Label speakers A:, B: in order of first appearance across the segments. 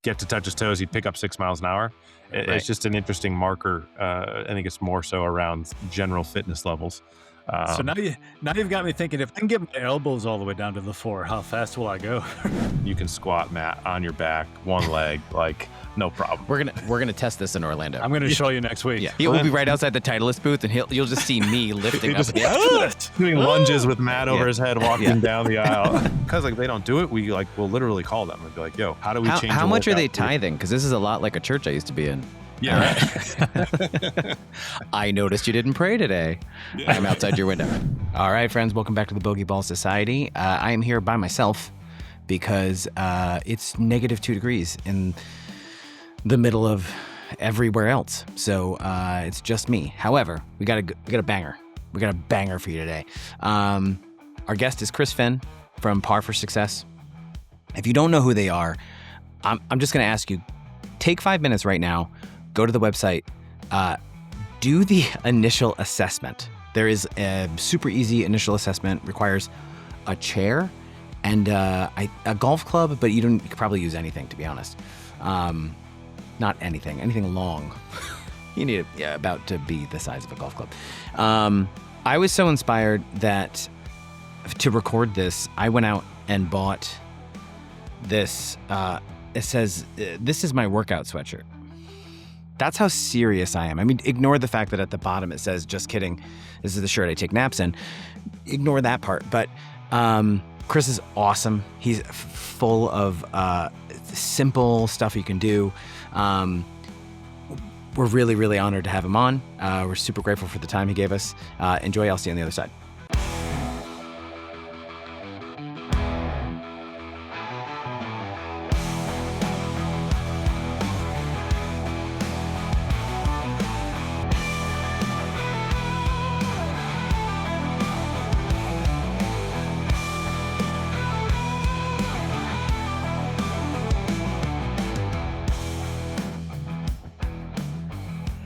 A: get to touch his toes, he'd pick up 6 miles an hour. It's just an interesting marker. I think it's more so around general fitness levels.
B: So now you've got me thinking, if I can get my elbows all the way down to the floor, how fast will I go?
A: You can squat, Matt, on your back, one leg, like no problem.
C: We're gonna test this in Orlando.
B: I'm gonna show you next week.
C: Yeah, he'll be right outside the Titleist booth, and you'll just see me lifting up.
A: Doing lunges with Matt over his head, walking down the aisle. Because like they don't do it, we'll literally call them and be like, "Yo, how do we change?"
C: How much are they tithing? Because this is a lot like a church I used to be in.
A: Yeah.
C: Right. I noticed you didn't pray today. Yeah. I'm outside your window. All right, friends, welcome back to the Bogey Ball Society. I am here by myself because it's -2 degrees in the middle of everywhere else. So it's just me. However, we got a banger. We got a banger for you today. Our guest is Chris Finn from Par4Success. If you don't know who they are, I'm just going to ask you, take 5 minutes right now. Go to the website, do the initial assessment. There is a super easy initial assessment, requires a chair and a golf club, but you could probably use anything, to be honest. Not anything long. You need about to be the size of a golf club. I was so inspired that to record this, I went out and bought this. It says, "This is my workout sweatshirt." That's how serious I am. I mean, ignore the fact that at the bottom it says, "Just kidding, this is the shirt I take naps in." Ignore that part. But Chris is awesome. He's full of simple stuff you can do. We're really, really honored to have him on. We're super grateful for the time he gave us. Enjoy. I'll see you on the other side.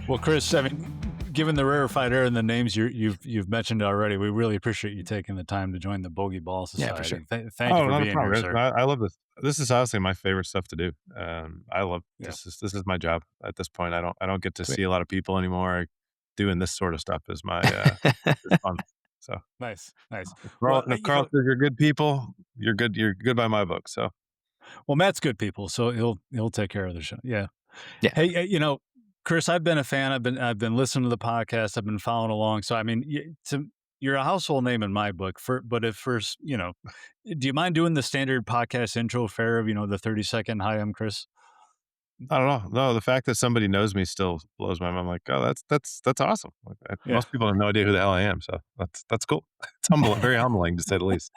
B: Well, Chris, I mean, given the rarefied air and the names you've mentioned already, we really appreciate you taking the time to join the Bogey Ball Society.
C: Yeah, for sure.
B: Thank you for being here, sir.
A: I love this. This is honestly my favorite stuff to do. I love this. This is my job at this point. I don't get to see a lot of people anymore. Doing this sort of stuff is my is fun. So
B: nice.
A: Carl says you're good people. You're good by my book. So,
B: well, Matt's good people, so he'll take care of the show. Yeah. Hey, Chris, I've been a fan. I've been listening to the podcast. I've been following along. So, I mean, you're a household name in my book. But if first, do you mind doing the standard podcast intro fare of the 30-second "Hi, I'm Chris"?
A: I don't know. No, the fact that somebody knows me still blows my mind. I'm like, oh, that's awesome. Most people have no idea who the hell I am. So that's cool. It's humbling, very humbling to say the least.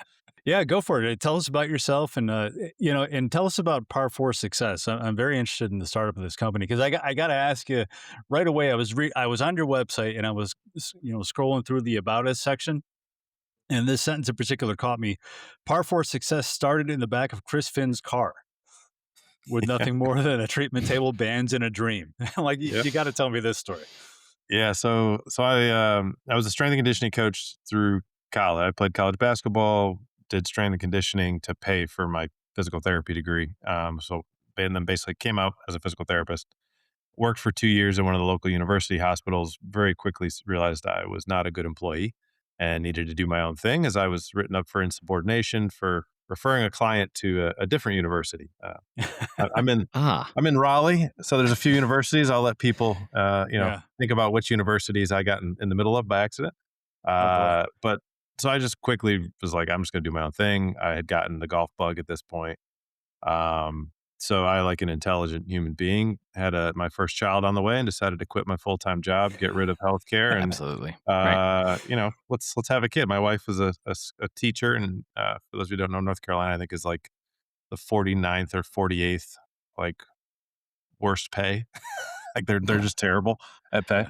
B: Yeah, go for it. Tell us about yourself and, and tell us about Par4Success. I'm very interested in the startup of this company because I got to ask you right away. I was on your website and I was, scrolling through the About Us section. And this sentence in particular caught me. Par4Success started in the back of Chris Finn's car with nothing more than a treatment table, bands, and a dream. You got to tell me this story.
A: Yeah. So I was a strength and conditioning coach through college. I played college basketball, did strength and conditioning to pay for my physical therapy degree. And then basically came out as a physical therapist, worked for 2 years in one of the local university hospitals, very quickly realized I was not a good employee and needed to do my own thing as I was written up for insubordination for referring a client to a different university. I'm in Raleigh, so there's a few universities. I'll let people, think about which universities I got in the middle of by accident. But so I just quickly was like, I'm just going to do my own thing. I had gotten the golf bug at this point. So I, like an intelligent human being, had my first child on the way and decided to quit my full-time job, get rid of healthcare. And,
C: absolutely.
A: Let's have a kid. My wife was a teacher. And for those who don't know, North Carolina, I think is like the 49th or 48th, worst pay. They're just terrible at pay.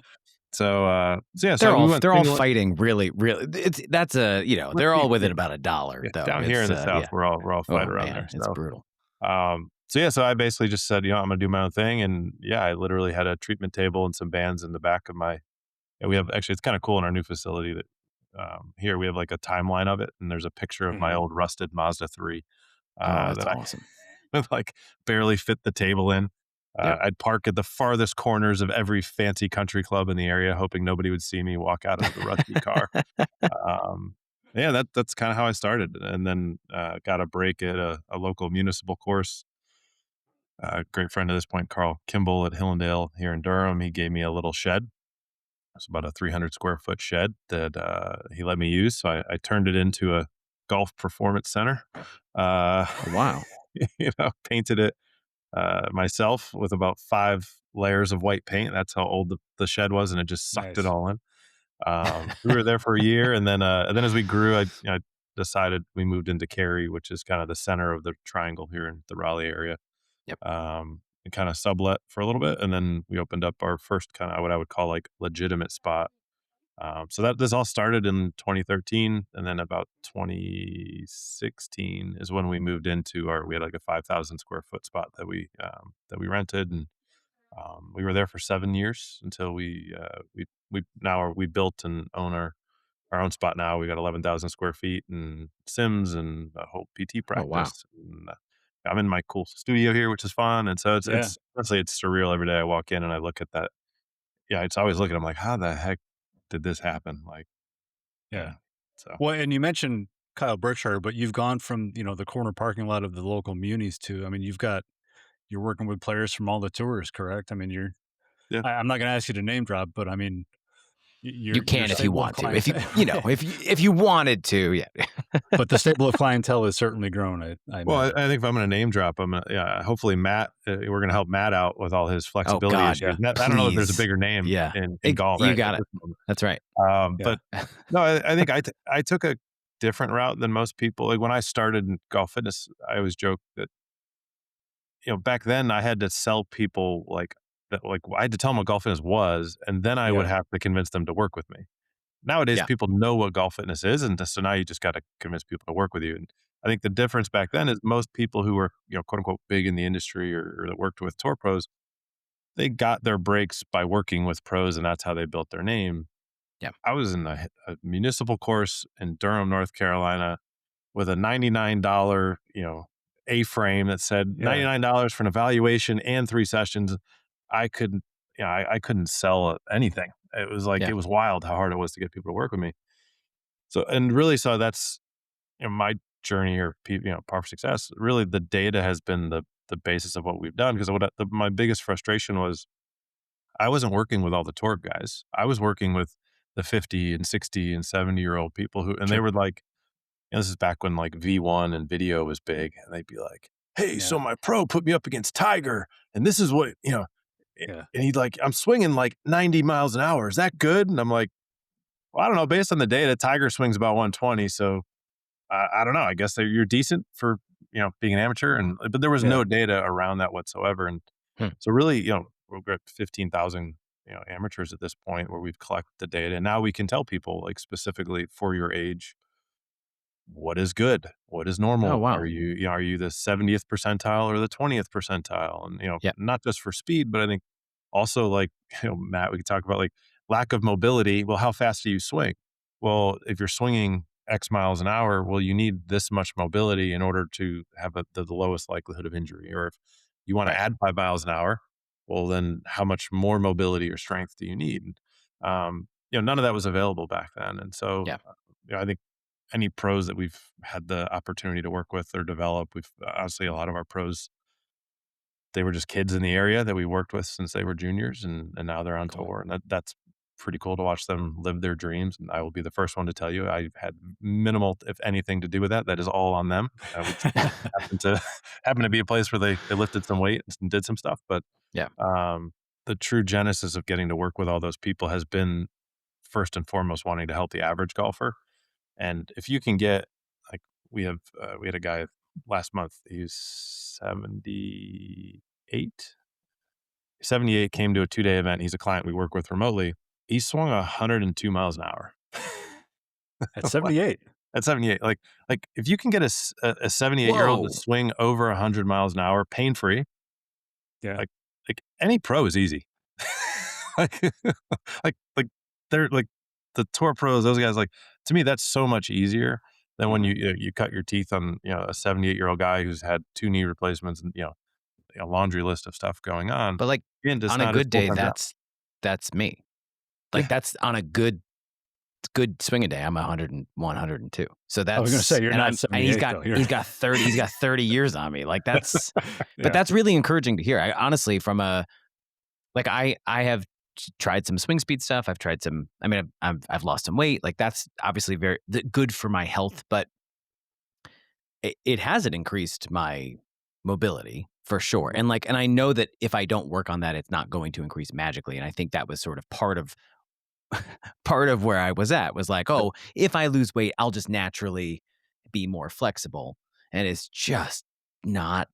A: So
C: they're all fighting really. They're all within about $1. Though.
A: Down here in the South, we're all fighting around there.
C: It's brutal.
A: So I basically just said, I'm going to do my own thing. And I literally had a treatment table and some bands in the back of we have, actually, it's kind of cool in our new facility that here we have like a timeline of it. And there's a picture of my old rusted Mazda 3.
C: That's awesome.
A: would like barely fit the table in.
C: Yeah.
A: I'd park at the farthest corners of every fancy country club in the area, hoping nobody would see me walk out of the rusty car. Um, yeah, that's kind of how I started, and then got a break at a local municipal course. A great friend at this point, Carl Kimball at Hillendale here in Durham. He gave me a little shed. It's about a 300 square foot shed that he let me use. So I turned it into a golf performance center.
C: Wow.
A: Painted it myself with about 5 layers of white paint. That's how old the shed was, and it just sucked it
B: Nice.
A: all in. We were there for a year, and then as we grew, I decided we moved into Cary, which is kind of the center of the triangle here in the Raleigh area.
C: Yep.
A: And kind of sublet for a little bit, and then we opened up our first kind of what I would call like legitimate spot. So that this all started in 2013, and then about 2016 is when we moved into we had like a 5,000 square foot spot that we rented, and we were there for 7 years until we built and own our own spot now. We got 11,000 square feet and Sims and a whole PT
C: Oh, wow.
A: practice. And, I'm in my cool studio here, which is fun. And so
B: Yeah.
A: it's honestly, it's surreal every day I walk in and I look at that. Yeah. It's always looking, I'm like, how the heck did this happen? Like,
B: Yeah.
A: so
B: Well, and you mentioned Kyle Berkshire, but you've gone from, the corner parking lot of the local munis to, I mean, you're working with players from all the tours, correct? I mean,
A: yeah.
B: I'm not going to ask you to name drop, but I mean,
C: You
B: your
C: can if you
B: stable of
C: want to. If you
B: clientele,
C: if you wanted to, yeah.
B: but the stable of clientele has certainly grown. I
A: Well,
B: imagine.
A: I think if I'm going to name drop, hopefully Matt, we're going to help Matt out with all his
C: Oh
A: flexibility
C: God,
A: issues.
B: Yeah.
A: I don't know if there's a
C: please.
A: bigger name
C: Yeah.
A: in golf.
C: You
A: Right,
C: got
A: at
C: it.
A: this moment.
C: That's right.
B: Yeah.
A: But no, I think I took a different route than most people. Like when I started in golf fitness, I always joke that, back then I had to sell people like that, like I had to tell them what golf fitness was, and then I would
B: Yeah.
A: have to convince them to work with me. Nowadays,
C: Yeah.
A: people know what golf fitness is, and so now you just got to convince people to work with you. And I think the difference back then is most people who were, quote unquote, big in the industry or that worked with tour pros, they got their breaks by working with pros, and that's how they built their name.
C: Yeah.
A: I was in a municipal course in Durham, North Carolina, with a $99, A-frame that said
B: Yeah.
A: $99 for an evaluation and 3 sessions. I couldn't, I couldn't sell anything. It was like,
C: Yeah.
A: it was wild how hard it was to get people to work with me. So, and really, so that's, my journey here, Par for Success. Really, the data has been the basis of what we've done. Because my biggest frustration was I wasn't working with all the tour guys. I was working with the 50 and 60 and 70-year-old people and they
B: Sure.
A: were like, this is back when like V1 and video was big, and they'd be like, "Hey,
B: Yeah.
A: so my pro put me up against Tiger, and this is what
B: Yeah.
A: And he'd like, I'm swinging like 90 miles an hour. Is that good?" And I'm like, well, I don't know. Based on the data, Tiger swings about 120. So I don't know. I guess you're decent for being an amateur, but there was
B: Yeah.
A: no data around that whatsoever. And
C: Hmm.
A: so really, we're at 15,000 amateurs at this point where we've collected the data, and now we can tell people like specifically for your age, what is good, what is
C: Oh
A: normal.
C: wow.
A: Are you the 70th percentile or the 20th percentile? And
C: Yeah.
A: not just for speed, but I think also like Matt, we could talk about like lack of mobility. Well, how fast do you swing? Well, if you're swinging X miles an hour, well, you need this much mobility in order to have the lowest likelihood of injury. Or if you want to
C: Right.
A: add 5 miles an hour, well, then how much more mobility or strength do you need? None of that was available back then. And so,
C: Yeah.
A: I think any pros that we've had the opportunity to work with or develop, we've obviously a lot of our pros, they were just kids in the area that we worked with since they were juniors, and now they're on
C: Cool.
A: tour, and that's pretty cool to watch them live their dreams. And I will be the first one to tell you, I've had minimal, if anything, to do with that. That is all on them. We just happened to be a place where they lifted some weight and did some stuff. But
C: Yeah.
A: the true genesis of getting to work with all those people has been first and foremost wanting to help the average golfer. And if you can get, like, we had a guy last month, he's 78. 78, came to a 2-day event. He's a client we work with remotely. He swung 102 miles an hour.
B: At 78.
A: At 78. Like if you can get a 78-year-old to
C: Whoa.
A: swing over 100 miles an hour pain-free,
B: Yeah.
A: like any pro is easy. like like they're like the tour pros, those guys, like, to me, that's so much easier then when
B: Mhm.
A: you cut your teeth on, a 78-year-old guy who's had 2 knee replacements and, a laundry list of stuff going on,
C: But like
A: again, it's
C: on a
A: not his
C: good day,
A: full-time job.
C: that's me. Like
A: Yeah.
C: that's on a good swinging day. I'm 101, 102. So
B: I was gonna
C: that's
B: say you're
C: and
B: not
C: and he's
B: 78
C: got
B: though. You're
C: he's got 30 he's got 30 years on me. Like but
B: yeah.
C: that's really encouraging to hear. I honestly from a like I have tried some swing speed stuff. I've tried some I mean I've lost some weight. Like that's obviously good for my health, but it hasn't increased my mobility for sure. And I know that if I don't work on that, it's not going to increase magically. And I think that was sort of part of where I was at was like, oh, if I lose weight, I'll just naturally be more flexible. And it's just not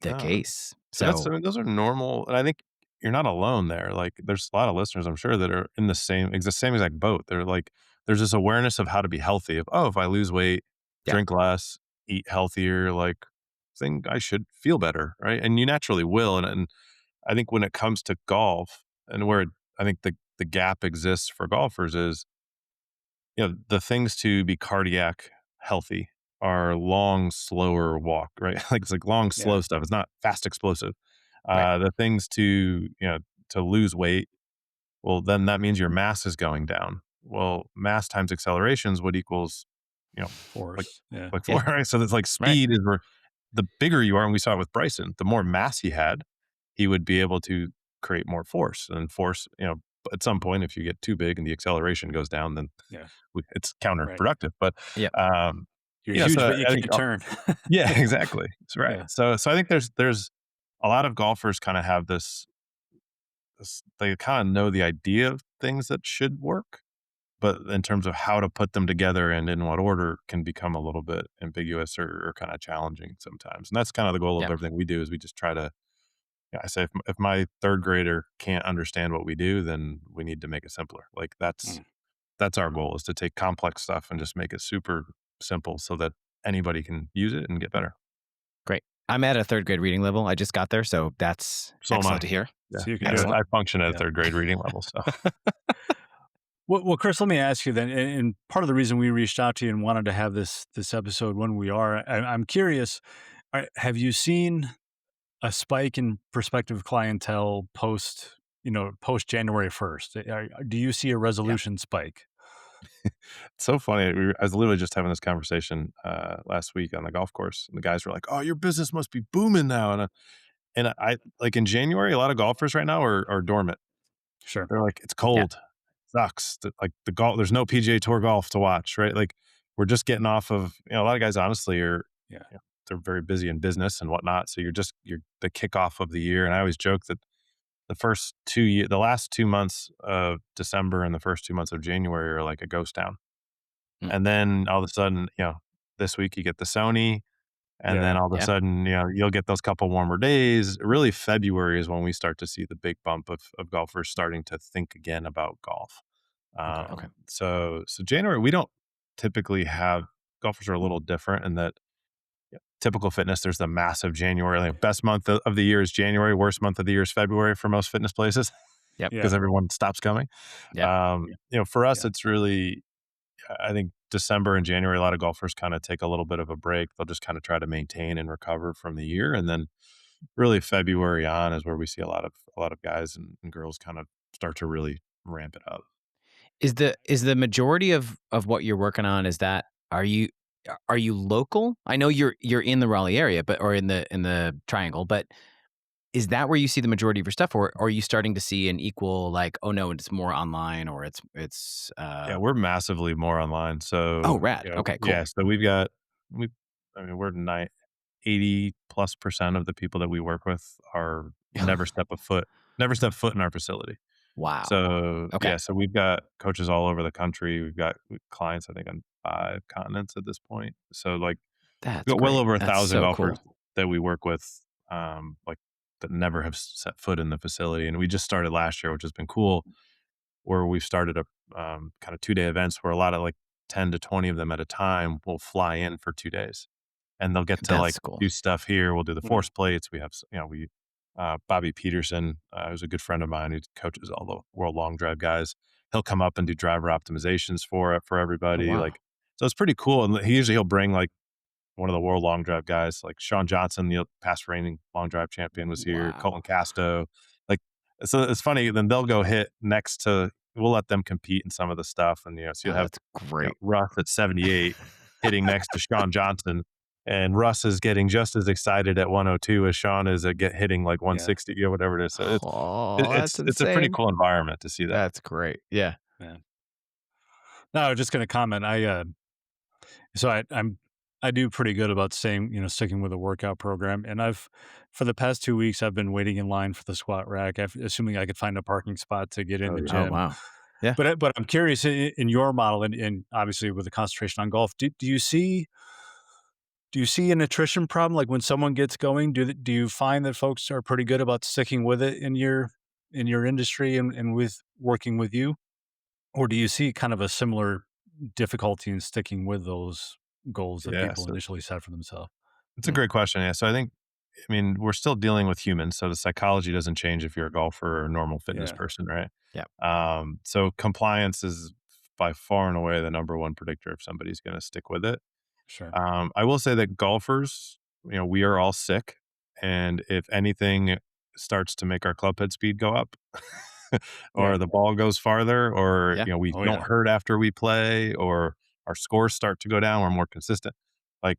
C: the
A: No.
C: case.
A: So that's I
C: So
A: mean, those are normal, and I think you're not alone there. Like, there's a lot of listeners, I'm sure, that are in the same exact boat. They're like, there's this awareness of how to be healthy. Of, oh, if I lose weight,
C: yeah,
A: drink less, eat healthier, like, think I should feel better, right? And you naturally will. And I think when it comes to golf, and where I think the gap exists for golfers is, the things to be cardiac healthy are long, slower walk, right? Like, it's like long,
B: Yeah.
A: slow stuff. It's not fast, explosive.
C: right.
A: The things to lose weight, well, then that means your mass is going down. Well, mass times acceleration is what equals, you know, like
B: Force. Yeah.
A: like
C: Yeah,
A: four, right? So it's like
C: right.
A: speed is where the bigger you are, and we saw it with Bryson, the more mass he had, he would be able to create more force. And force, at some point, if you get too big and the acceleration goes down, then
B: Yeah.
A: it's
B: Right.
A: counterproductive. But
C: Yep.
A: um,
B: You're huge,
A: so
B: but you
A: I think,
B: can't turn.
A: yeah, exactly. That's right.
B: Yeah.
A: So I think there's a lot of golfers kind of have this they kind of know the idea of things that should work, but in terms of how to put them together and in what order can become a little bit ambiguous or kind of challenging sometimes. And that's kind of the goal of
C: Yeah.
A: everything we do is we just try to, I say if my third grader can't understand what we do, then we need to make it simpler. Like
B: Mm.
A: that's our goal, is to take complex stuff and just make it super simple so that anybody can use it and get better.
C: Great. I'm at a third grade reading level. I just got there, so that's
A: So am I.
C: excellent to hear.
A: Yeah.
B: So you can do it.
C: Excellent.
A: I function at a
B: Yeah.
A: third grade reading level. So
B: Well, Chris, let me ask you then, and part of the reason we reached out to you and wanted to have this episode when we are, I'm curious, have you seen a spike in prospective clientele post January 1st? Do you see a
C: Yeah.
B: resolution spike?
A: it's so funny. I was literally just having this conversation last week on the golf course. And the guys were like, "Oh, your business must be booming now." And I like in January, a lot of golfers right now are dormant.
B: Sure.
A: They're like, "It's
C: Yeah.
A: cold, sucks." Like the golf, there's no PGA Tour golf to watch, right? Like we're just getting off of, a lot of guys honestly are,
B: Yeah.
A: they're very busy in business and whatnot. So you're the kickoff of the year. And I always joke that the last 2 months of December and the first 2 months of January are like a ghost town.
C: Mm.
A: And then all of a sudden, this week you get the Sony, and then
B: Yeah.
A: all of a
C: Yeah.
A: sudden, you'll get those couple warmer days. Really, February is when we start to see the big bump of golfers starting to think again about golf.
B: Okay.
C: Okay.
A: So January, we don't typically have golfers are a little different in that typical fitness, there's the massive January, like best month of the year is January, worst month of the year is February for most fitness places
C: Yep.
B: Yeah.
A: because everyone stops coming.
C: Yeah.
A: For us,
B: Yeah.
A: it's really, I think December and January, a lot of golfers kind of take a little bit of a break. They'll just kind of try to maintain and recover from the year. And then really February on is where we see a lot of guys and girls kind of start to really ramp it up.
C: Is the majority of what you're working on is that are you local? I know you're in the Raleigh area, but or in the triangle, but is that where you see the majority of your stuff, or are you starting to see an equal like, oh no, it's more online or it's
A: Yeah, we're massively more online.
C: oh
A: So,
C: rad. Okay, cool.
A: yeah, so we I mean, we're 80+% of the people that we work with are never step foot in our facility.
C: Wow.
A: So,
C: Okay.
A: yeah, so we've got coaches all over the country. We've got clients, I think, on 5 continents at this point. So, like,
C: That's
A: we've got well
C: great.
A: over
C: That's
A: 1,000
C: so
A: golfers
C: cool.
A: that we work with, like, that never have set foot in the facility. And we just started last year, which has been cool, where we've started a kind of 2-day events where a lot of like 10 to 20 of them at a time will fly in for 2 days, and they'll get to like
C: That's cool.
A: do stuff here. We'll do the
B: Mm.
A: force plates. We have, Bobby Peterson, who's a good friend of mine who coaches all the world long drive guys. He'll come up and do driver optimizations for
C: Oh
A: everybody.
C: wow.
A: Like So it's pretty cool. And he'll bring like one of the world long drive guys, like Sean Johnson, the past reigning long drive champion, was here.
C: Wow.
A: Colton Casto, like, so it's funny. Then they'll go hit next to. We'll let them compete in some of the stuff, and so you'll
C: Oh,
A: have
C: that's great.
A: Russ at 78 hitting next to Sean Johnson, and Russ is getting just as excited at 102 as Sean is at hitting like 160 or whatever it is. So
C: Oh, that's
A: it's a pretty
C: insane.
A: cool environment to see that.
C: That's great. Yeah.
B: Yeah. No, I was just going to comment. So I do pretty good about sticking with a workout program. And for the past 2 weeks, I've been waiting in line for the squat rack, assuming I could find a parking spot to get in
A: Oh,
B: the
A: yeah.
C: Oh,
B: gym.
C: wow. Yeah.
B: But I'm curious in your model, and obviously with the concentration on golf, do you see a nutrition problem? Like when someone gets going, do you find that folks are pretty good about sticking with it in your industry and with working with you? Or do you see kind of a similar difficulty in sticking with those goals that
A: Yeah,
B: people
A: so
B: initially set for themselves?
A: it's a great question. Yeah, so I mean, we're still dealing with humans, so the psychology doesn't change if you're a golfer or a normal fitness
B: Yeah,
A: person, right?
C: Yeah.
A: So compliance is by far and away the number one predictor if somebody's going to stick with it.
B: sure.
A: I will say that golfers, we are all sick, and if anything starts to make our club head speed go up, or
B: Yeah.
A: the ball goes farther, or
C: Yeah.
A: we
B: Oh,
A: don't
B: yeah.
A: hurt after we play, or our scores start to go down, we're more consistent. Like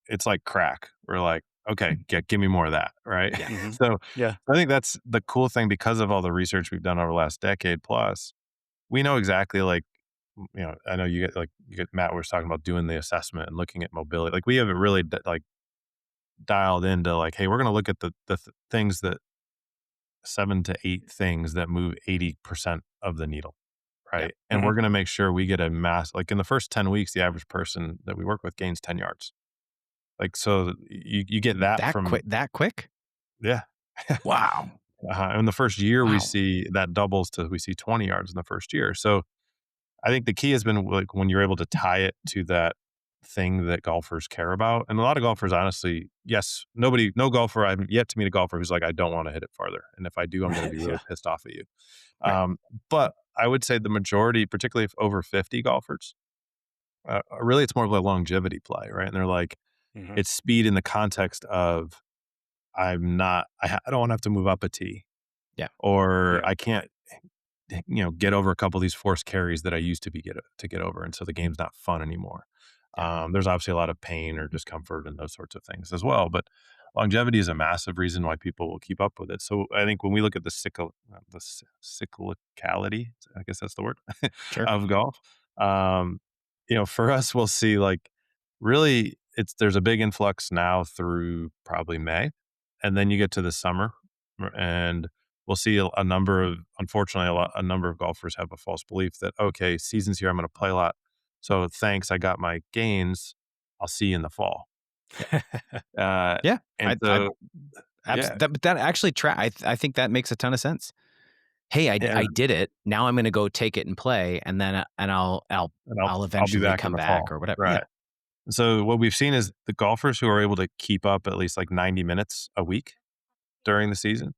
A: it's like crack. We're like, okay, give me more of that, right?
C: Yeah.
B: Mhm.
A: So
B: Yeah.
A: I think that's the cool thing because of all the research we've done over the last decade plus. We know exactly like I know you get Matt was talking about doing the assessment and looking at mobility. Like we have it really like dialed into like, hey, we're going to look at the things that 7 to 8 things that move 80% of the needle,
C: Yeah.
A: right? And we're
B: Mhm.
A: going to make sure we get a mass. Like in the first 10 weeks, the average person that we work with gains 10 yards. Like so, you get that
C: That
A: from
C: quick? That quick?
A: yeah.
C: Wow.
A: In the first year, we
C: Wow.
A: see that doubles to we see 20 yards in the first year. So I think the key has been like when you're able to tie it to that thing that golfers care about. And a lot of golfers, honestly, yes, no golfer, I've yet to meet a golfer who's like, I don't want to hit it farther. And if I do, I'm going to be
B: Right.
A: really
B: Yeah.
A: pissed off at you.
C: Right.
A: But I would say the majority, particularly if over 50 golfers, really it's more of a longevity play, right? And they're like,
B: Mhm.
A: it's speed in the context of I don't want to have to move up a tee
C: Yeah.
A: or
B: Yeah.
A: I can't get over a couple of these forced carries that I used to get over, and so the game's not fun anymore.
C: Yeah.
A: There's obviously a lot of pain or discomfort and those sorts of things as well, but longevity is a massive reason why people will keep up with it. So I think when we look at cyclicality, I guess that's the word
C: Sure.
A: of golf, for us, we'll see like really there's a big influx now through probably May, and then you get to the summer, and we'll see a number of, unfortunately, a number of golfers have a false belief that, okay, season's here, I'm going to play a lot. So thanks, I got my gains. I'll see you in the fall.
C: Yeah.
A: And
C: I
A: so, yeah,
C: that actually I think that makes a ton of sense. Hey,
A: yeah,
C: I did it. Now I'm going to go take it and play, and then
A: and
C: I'll
A: I'll be
C: eventually
A: back in
C: come
A: the
C: back
A: fall.
C: or whatever. Yeah.
A: Right. So what we've seen is the golfers who are able to keep up at least like 90 minutes a week during the season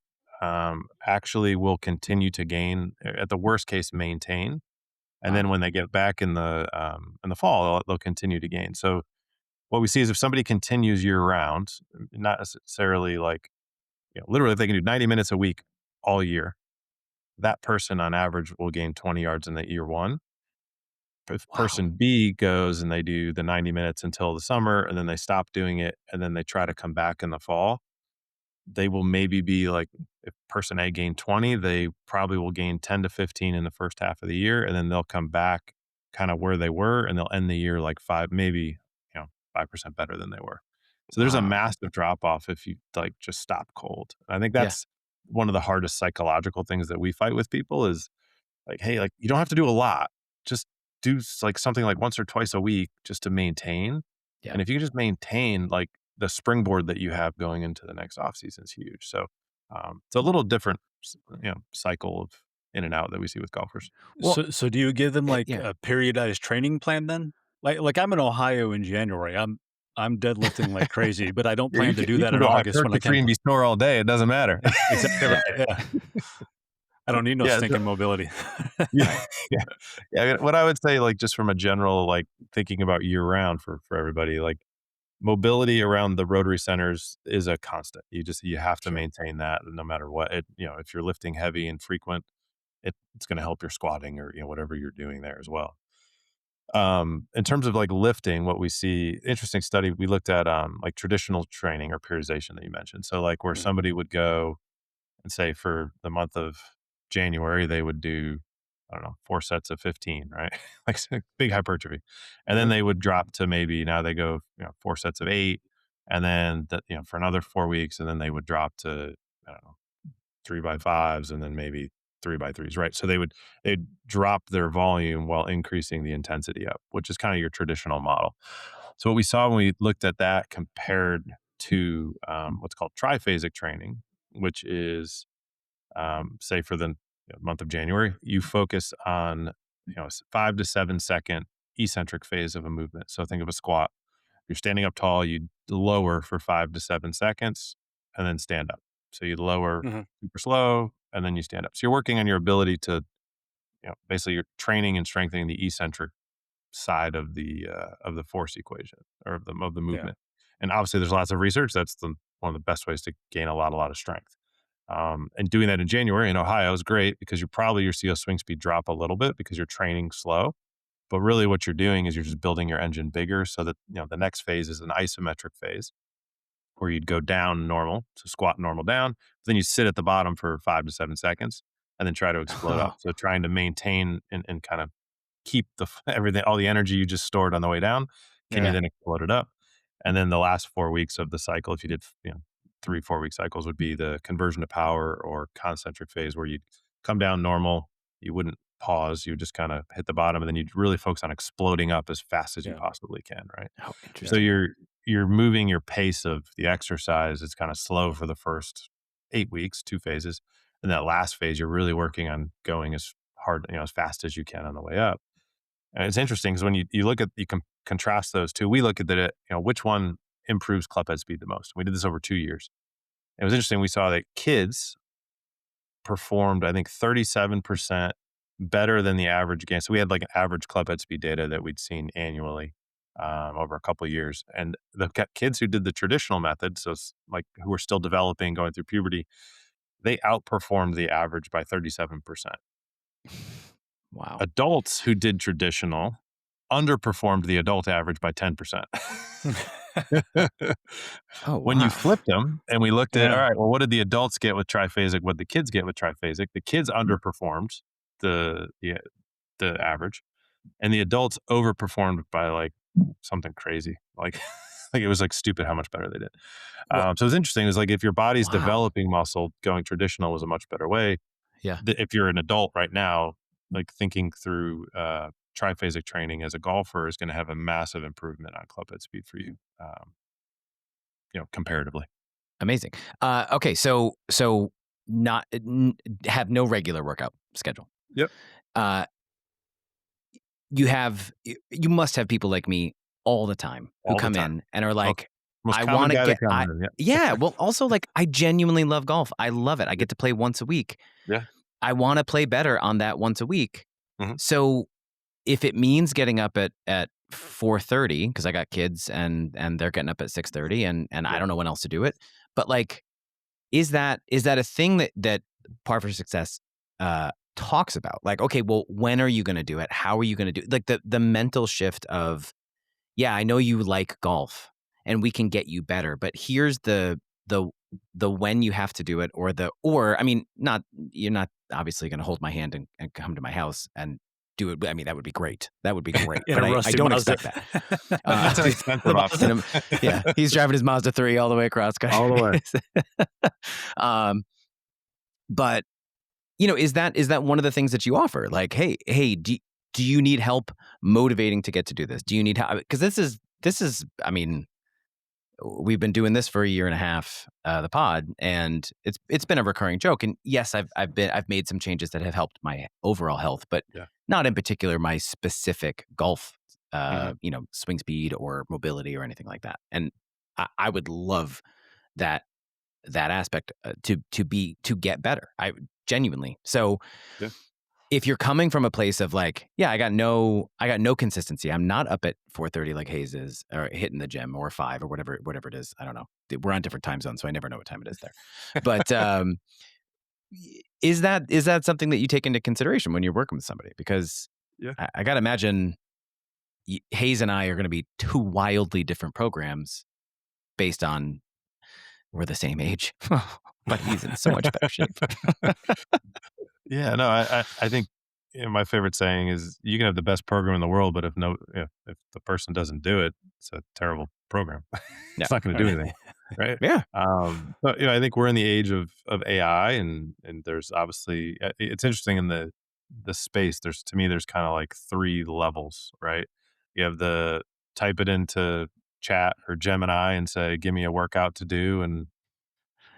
A: actually will continue to gain, at the worst case, maintain. And then
C: Wow.
A: when they get back in the fall, they'll continue to gain. So what we see is if somebody continues year round, not necessarily like, literally if they can do 90 minutes a week all year, that person on average will gain 20 yards in the year one. If
C: Wow.
A: person B goes and they do the 90 minutes until the summer and then they stop doing it and then they try to come back in the fall, they will maybe be like, if person A gained 20, they probably will gain 10 to 15 in the first half of the year. And then they'll come back kind of where they were and they'll end the year like 5% better than they were. So there's a
C: Wow.
A: massive drop off if you like just stop cold. I think
C: Yeah.
A: that's one of the hardest psychological things that we fight with people is like, hey, like you don't have to do a lot. Just do like something like once or twice a week just to maintain.
C: Yeah.
A: And if you can just maintain like the springboard that you have going into the next off season is huge. So it's a little different, cycle of in and out that we see with golfers.
C: Well,
B: So do you give them like
C: yeah.
B: a periodized training plan then? Like I'm in Ohio in January. I'm deadlifting like crazy, but I don't
A: You
B: plan to
A: can
B: do
A: you
B: that
A: can
B: in
A: go
B: August when I
A: hypertrophy
B: can't.
A: and be sore all day. It doesn't matter.
B: Exactly right. Yeah. I don't need no
A: Yeah.
B: stinking mobility.
A: Yeah, yeah, yeah. What I would say, like, just from a general, like, thinking about year round for everybody, like, mobility around the rotary centers is a constant. You have to
B: Sure.
A: maintain that no matter what. If you're lifting heavy and frequent, it's going to help your squatting or whatever you're doing there as well. In terms of like lifting, what we see, interesting study we looked at, like traditional training or periodization that you mentioned. So like where
B: Mhm.
A: somebody would go and say for the month of January, they would do, I don't know, 4 sets of 15, right? Like big hypertrophy. And then
B: Yep.
A: they would drop to maybe now they go, 4 sets of 8. And then, for another 4 weeks. And then they would drop to, I don't know, 3x5s and then maybe 3x3s, right? So they'd drop their volume while increasing the intensity up, which is kind of your traditional model. So what we saw when we looked at that compared to what's called triphasic training, which is say for the month of January, you focus on 5 to 7 second eccentric phase of a movement. So think of a squat. You're standing up tall, you lower for 5 to 7 seconds and then stand up. So you lower
B: Mhm.
A: super slow and then you stand up. So you're working on your ability to, basically you're training and strengthening the eccentric side of the force equation or of the
B: Yeah.
A: movement. And obviously there's lots of research. That's one of the best ways to gain a lot of strength. And doing that in January in Ohio is great because your CO swing speed drop a little bit because you're training slow. But really what you're doing is you're just building your engine bigger so that, the next phase is an isometric phase where you'd go down normal, so squat normal down, then you sit at the bottom for 5 to 7 seconds and then try to explode up. So trying to maintain and kind of keep everything, all the energy you just stored on the way down, can you
B: Yeah.
A: then explode it up? And then the last 4 weeks of the cycle, if you did, 3 4 week cycles, would be the conversion to power or concentric phase where you'd come down normal, you wouldn't pause, you would just kind of hit the bottom, and then you'd really focus on exploding up as fast as you
B: Yeah.
A: possibly can, right?
C: How
A: So
B: Yeah.
C: interesting.
A: you're moving your pace of the exercise. It's kind of slow for the first 8 weeks, 2 phases, and that last phase, you're really working on going as hard, as fast as you can on the way up. And it's interesting because when you look at you can contrast those two. We look at which one improves club head speed the most. We did this over 2 years. It was interesting. We saw that kids performed, I think, 37% better than the average game. So we had like an average club head speed data that we'd seen annually over a couple of years. And the kids who did the traditional method, so like who were still developing, going through puberty, they outperformed the average by 37%.
C: Wow.
A: Adults who did traditional underperformed the adult average by 10%.
C: Oh,
A: When you
C: wow.
A: flipped them and we looked at, all
B: Yeah.
A: right, well, what did the adults get with triphasic? What the kids get with triphasic? The kids underperformed the the, the average, and the adults overperformed by like something crazy, like like it was like stupid how much better they did.
C: Well,
A: So it's interesting. It's like if your body's
C: wow.
A: developing muscle, going traditional was a much better way.
C: Yeah.
A: If you're an adult right now, like thinking through triphasic training as a golfer is going to have a massive improvement on club head speed for you, comparatively.
C: Amazing. Okay. So not have no regular workout schedule.
A: Yep.
C: Uh, you must have people like me all the time who
A: All the
C: come
A: time.
C: in and are
A: Most
C: like,
A: most
C: I
A: common
C: want to
A: guy that
C: get,
A: comes in. Yeah.
C: yeah. Well, also like I genuinely love golf. I love it. I get to play once a week.
A: Yeah.
C: I want to play better on that once a week.
A: Mhm.
C: So if it means getting up at 4:30 because I got kids and they're getting up at 6:30 and I
A: Yep.
C: don't know when else to do it, but like, is that a thing that Par for Success talks about? Like, okay, well, when are you going to do it? How are you going to do it? Like the mental shift of, yeah, I know you like golf and we can get you better, but here's the the when you have to do it or I mean, not you're not obviously going to hold my hand and come to my house and do it. I mean, that would be great. That would be great.
B: In
C: But
B: a
C: I
B: rusty
C: don't
B: Mazda.
C: expect that.
A: That's an
B: The
A: expensive
B: Mazda.
A: option.
C: Yeah, he's driving his Mazda 3 all the way across country.
A: All the way.
C: um, but is that one of the things that you offer? Like, hey, do you need help motivating to get to do this? Do you need help? Because this is, I mean, we've been doing this for a year and a half, the pod, and it's been a recurring joke. And yes, I've made some changes that have helped my overall health, but
A: Yeah.
C: not in particular my specific golf,
A: Mhm.
C: swing speed or mobility or anything like that. And I would love that that aspect to get better. I genuinely. So
A: Yeah.
C: if you're coming from a place of like, yeah, I got no consistency. I'm not up at 4:30 like Hayes is, or hitting the gym, or 5 or whatever it is. I don't know. We're on different time zones, so I never know what time it is there. But is that something that you take into consideration when you're working with somebody? Because
A: Yeah.
C: I got to imagine Hayes and I are going to be two wildly different programs based on we're the same age, but he's in so much better shape.
A: Yeah, no, I think, my favorite saying is you can have the best program in the world, but if the person doesn't do it, it's a terrible program.
C: Yeah.
A: It's not going to do anything, right?
C: Yeah.
A: But I think we're in the age of AI, and there's obviously it's interesting in the space. There's kind of like 3 levels, right? You have the type it into chat or Gemini and say, "Give me a workout to do," and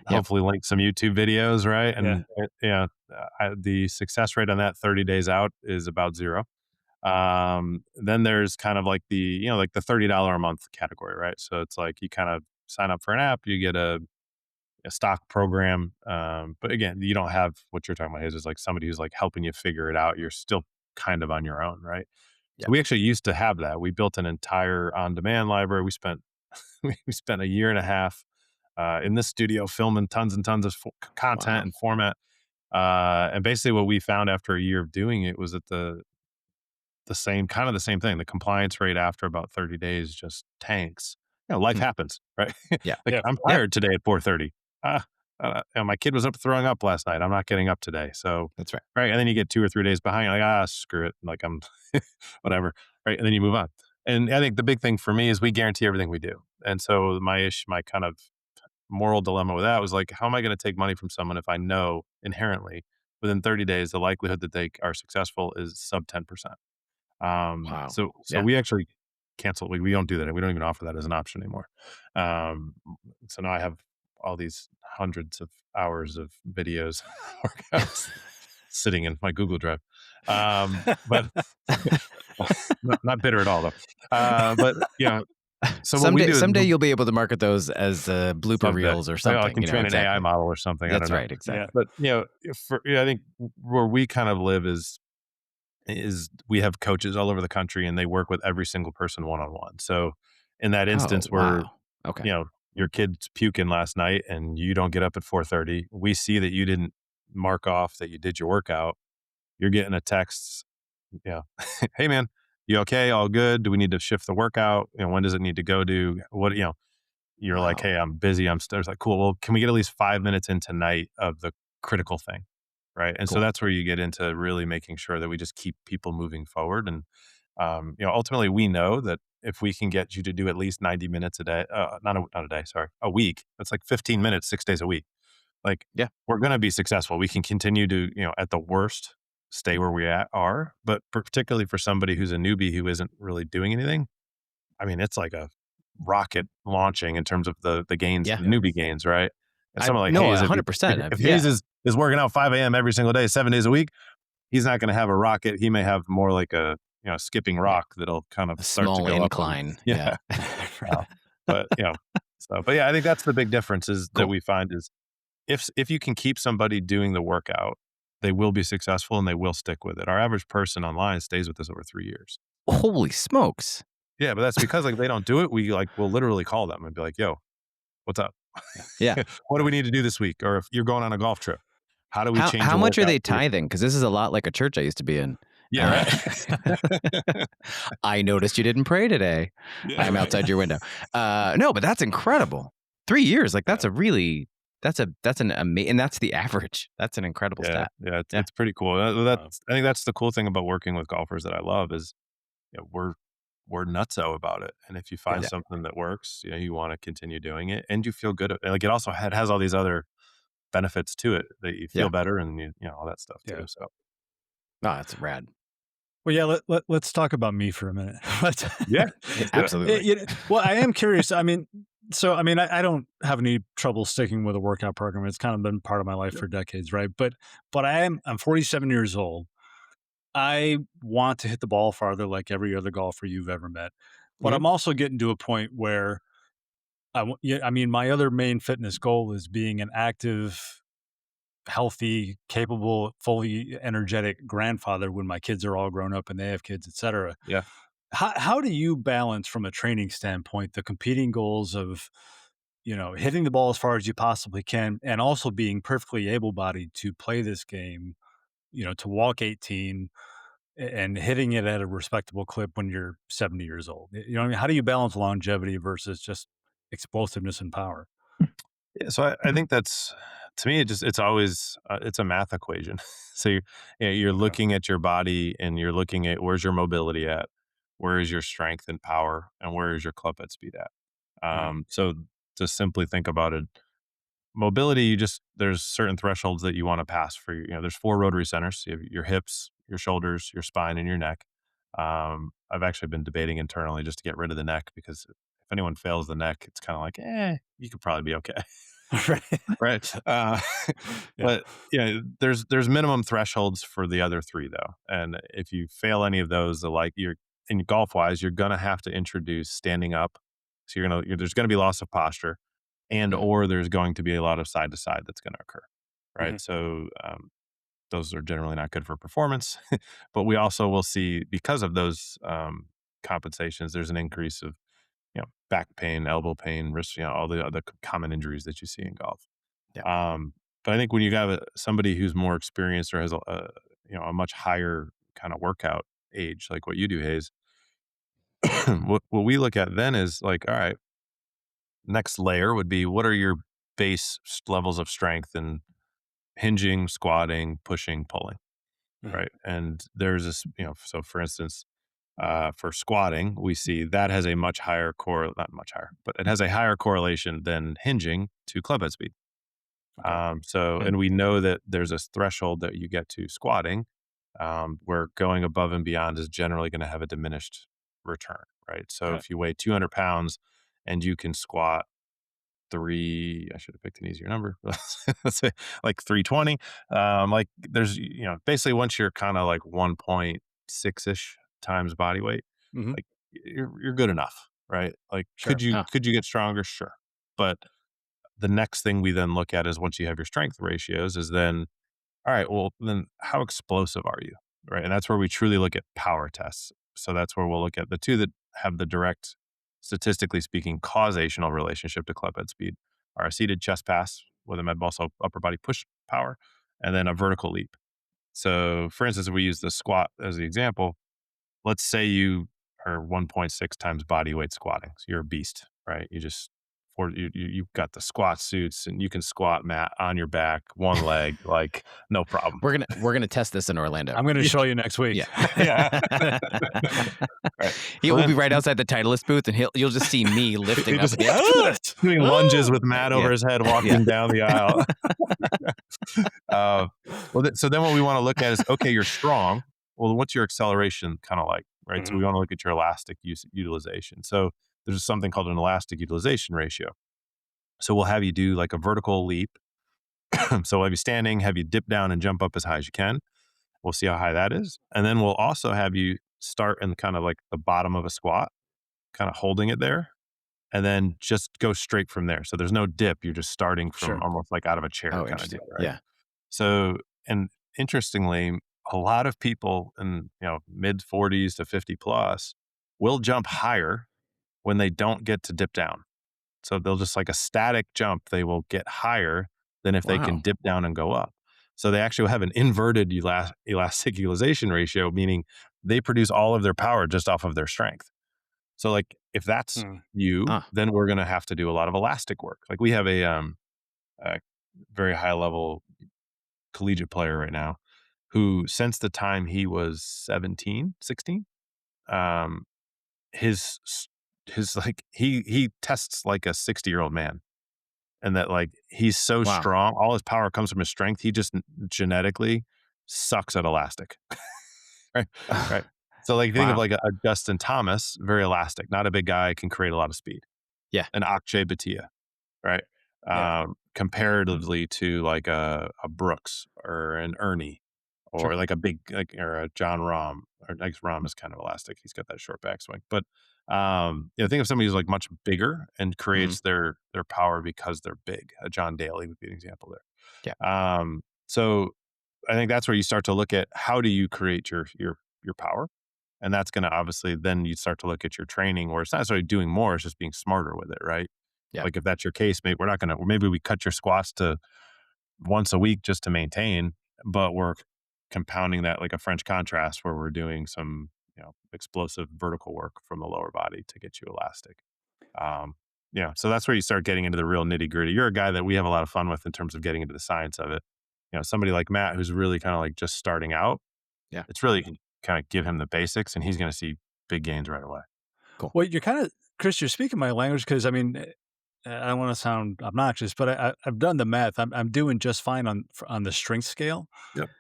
C: Yep.
A: hopefully link some YouTube videos, right?
B: Yeah.
A: And the success rate on that 30 days out is about 0. Then there's kind of like like the $30 a month category, right? So it's like you kind of sign up for an app, you get a stock program. But again, you don't have what you're talking about is like somebody who's like helping you figure it out. You're still kind of on your own, right? So
C: Yep.
A: we actually used to have that. We built an entire on-demand library. We spent we spent a year and a half in this studio filming tons and tons of content
C: Wow.
A: and format. And basically, what we found after a year of doing it was that the same thing. The compliance rate after about 30 days just tanks. Life
C: Hmm.
A: happens, right?
C: Yeah.
A: Like
B: Yeah.
A: I'm
C: Yeah.
A: tired today at 4:30. My kid was up throwing up last night. I'm not getting up today. So
C: That's right.
A: right, and then you get 2 or 3 days behind. You're like, screw it. Like I'm whatever. Right, and then you move on. And I think the big thing for me is we guarantee everything we do. And so my kind of moral dilemma with that was like, how am I going to take money from someone if I know inherently within 30 days the likelihood that they are successful is sub 10%?
C: Wow.
A: So
C: Yeah.
A: we actually cancel. We don't do that. We don't even offer that as an option anymore. Um, so now I have all these hundreds of hours of videos, workouts sitting in my Google Drive. But not bitter at all though. But so what we do is
C: Someday you'll be able to market those as blooper
A: someday
C: reels or
A: I
C: something.
A: can train an AI
C: Exactly.
A: model or something. I
C: That's
A: don't know.
C: right. Exactly.
A: But I think where we kind of live is we have coaches all over the country and they work with every single person one on one. So in that
C: Oh,
A: instance where
C: wow. Okay.
A: your kid's puking last night and you don't get up at 4:30, we see that you didn't mark off that you did your workout. You're getting a text, hey man, you okay? All good? Do we need to shift the workout? When does it need to go to what? You're like,
C: Wow.
A: hey, I'm busy. I was like, cool. Well, can we get at least 5 minutes in tonight of the critical thing? Right. And so
C: Cool.
A: that's where you get into really making sure that we just keep people moving forward. And, ultimately we know that if we can get you to do at least 90 minutes a day, not a day, sorry, a week, that's like 15 minutes, 6 days a week. Like
C: Yeah.
A: we're going to be successful. We can continue to, at the worst, stay where we are. But particularly for somebody who's a newbie who isn't really doing anything, I mean, it's like a rocket launching in terms of the gains,
C: Yeah.
A: the newbie gains, right? And
C: I
A: someone like
C: no,
A: Hayes, if
C: 100%.
A: Hayes
C: Yeah.
A: is working out 5 a.m. every single day, 7 days a week, he's not going to have a rocket. He may have more like a skipping
C: Yeah.
A: rock that'll kind of
C: A
A: start to
C: small
A: go up.
C: incline.
A: Yeah.
C: Right.
A: But I think that's the big difference is that
C: Cool.
A: we find is if you can keep somebody doing the workout, they will be successful and they will stick with it. Our average person online stays with us over 3 years.
C: Holy smokes.
A: Yeah, but that's because like they don't do it. We'll literally call them and be like, "Yo, what's up?
C: Yeah.
A: What do we need to do this week? Or if you're going on a golf trip, how do we change
C: How
A: a
C: much are
A: workout?"
C: they tithing? Because this is a lot like a church I used to be in.
A: Yeah, right.
C: I noticed you didn't pray today.
A: Yeah,
C: I'm
A: right.
C: outside your window. No, but that's incredible. 3 years, like that's a really that's an amazing, and that's the average. That's an incredible
A: Yeah,
C: stat.
A: yeah,
C: Yeah.
A: it's pretty cool. I think that's the cool thing about working with golfers that I love is we're nutso about it. And if you find
C: Yeah.
A: something that works, you want to continue doing it and you feel good. Like it also has all these other benefits to it that you feel
C: Yeah.
A: better and all that stuff too.
B: Yeah.
A: So
C: Oh, that's rad.
B: Well, yeah, let's talk about me for a minute.
A: yeah,
C: Absolutely.
B: Well, I am curious. I mean, I don't have any trouble sticking with a workout program. It's kind of been part of my life for decades, right? But I'm 47 years old. I want to hit the ball farther like every other golfer you've ever met. But
A: Mhm.
B: I'm also getting to a point where Yeah, I mean, my other main fitness goal is being an active, healthy, capable, fully energetic grandfather when my kids are all grown up and they have kids, etc.
A: Yeah.
B: How do you balance from a training standpoint the competing goals of, hitting the ball as far as you possibly can and also being perfectly able-bodied to play this game, to walk 18 and hitting it at a respectable clip when you're 70 years old? You know what I mean? How do you balance longevity versus just explosiveness and power?
A: Yeah, so I think that's, to me, it's always it's a math equation. So you're
B: Okay.
A: looking at your body and you're looking at where's your mobility at, where is your strength and power, and where is your club head speed at.
B: Mhm.
A: So to simply think about it, mobility, there's certain thresholds that you want to pass for there's four rotary centers. You have your hips, your shoulders, your spine, and your neck. I've actually been debating internally just to get rid of the neck, because if anyone fails the neck, it's kind of like, you could probably be okay.
B: Right.
A: Right.
B: Yeah.
A: But there's minimum thresholds for the other three, though. And if you fail any of those, like you're in golf wise, you're gonna have to introduce standing up. So there's gonna be loss of posture, and
C: Mhm.
A: or there's going to be a lot of side to side that's gonna occur.
B: Mhm.
A: Right. So those are generally not good for performance. But we also will see, because of those compensations, there's an increase of back pain, elbow pain, wrist, all the other common injuries that you see in golf.
C: Yeah.
A: But I think when you have somebody who's more experienced or has a much higher kind of workout age, like what you do, Hayes, what we look at then is like, all right, next layer would be, what are your base levels of strength and hinging, squatting, pushing, pulling,
B: Mhm.
A: right? And there's this, so for instance, for squatting, we see that has a much higher not much higher, but it has a higher correlation than hinging to club head speed.
B: Okay.
C: Mm.
A: And we know that there's this threshold that you get to squatting, where going above and beyond is generally going to have a diminished return, right? So
B: Got it.
A: if you weigh 200 pounds and you can squat I should have picked an easier number. Let's say like 320. Like there's, basically once you're kind of like 1.6 ish times body weight,
B: Mhm.
A: like you're good enough, right? Like
B: Sure.
C: Oh,
A: could you get stronger? Sure. But the next thing we then look at is, once you have your strength ratios, is then, all right, well, then how explosive are you? Right. And that's where we truly look at power tests. So that's where we'll look at the two that have the direct, statistically speaking, causational relationship to club head speed are a seated chest pass with a med ball, so upper body push power, and then a vertical leap. So for instance, if we use the squat as the example, let's say you are 1.6 times body weight squatting. So you're a beast, right? You've got the squat suits and you can squat mat on your back, one leg, like no problem.
C: we're gonna test this in Orlando.
B: I'm going to show you next week.
C: Yeah.
A: Yeah. Right.
C: He
A: Well,
C: will be
A: then
C: right outside the Titleist booth, and you'll just see me lifting
A: you're
C: up.
A: just
C: At the,
B: Let's do this.
A: doing lunges with Matt over
C: Yeah.
A: his head,
C: Yeah.
A: walking down the aisle. uh, so then what we want to look at is, okay, you're strong. Well, what's your acceleration kind of like, right? So
B: Mhm.
A: we want to look at your elastic utilization. So there's something called an elastic utilization ratio. So we'll have you do like a vertical leap. So we'll have you standing, have you dip down and jump up as high as you can. We'll see how high that is. And then we'll also have you start in kind of like the bottom of a squat, kind of holding it there, and then just go straight from there. So there's no dip. You're just starting from
B: Sure.
A: almost like out of a chair
C: oh,
A: kind of deal,
C: interesting.
A: right?
C: Yeah.
A: So, and interestingly, a lot of people in, mid 40s to 50 plus will jump higher when they don't get to dip down. So they'll just, like a static jump, they will get higher than if they can
C: Wow.
A: dip down and go up. So they actually have an inverted elastic utilization ratio, meaning they produce all of their power just off of their strength. So like if that's
B: Mm.
A: you,
C: Ah.
A: then we're going to have to do a lot of elastic work. Like we have a very high level collegiate player right now who, since the time he was 17, 16, um, his like he tests like a 60-year-old man. And that, like, he's so
C: Wow.
A: strong, all his power comes from his strength. He just genetically sucks at elastic. Right, right. So, like, if you think of
C: Wow.
A: like a Justin Thomas, very elastic, not a big guy, can create a lot of speed.
C: Yeah.
A: An Akshay Bhatia, right?
B: Yeah.
A: Comparatively to like a Brooks or an Ernie. or
C: Sure.
A: like a big, like, or a John Rahm, or I guess Rahm is kind of elastic. He's got that short backswing, but think of somebody who's like much bigger and
C: Mhm.
A: creates their power because they're big. A John Daly would be an example
C: Yeah.
A: there. So I think that's where you start to look at how do you create your power, and that's going to obviously then you start to look at your training where it's not necessarily doing more, it's just being smarter with it, right?
C: Yeah.
A: Like if that's your case, maybe we cut your squats to once a week just to maintain, but we're compounding that like a French contrast where we're doing some, explosive vertical work from the lower body to get you elastic. Um, so that's where you start getting into the real nitty gritty. You're a guy that we have a lot of fun with in terms of getting into the science of it. Somebody like Matt, who's really kind of like just starting out,
C: Yeah.
A: it's really kind of give him the basics and he's going to see big gains right away.
C: Cool.
B: Well, you're kind of Chris. You're speaking my language because I mean, I don't want to sound obnoxious, but I've done the math. I'm doing just fine on the strength scale,
A: Yep.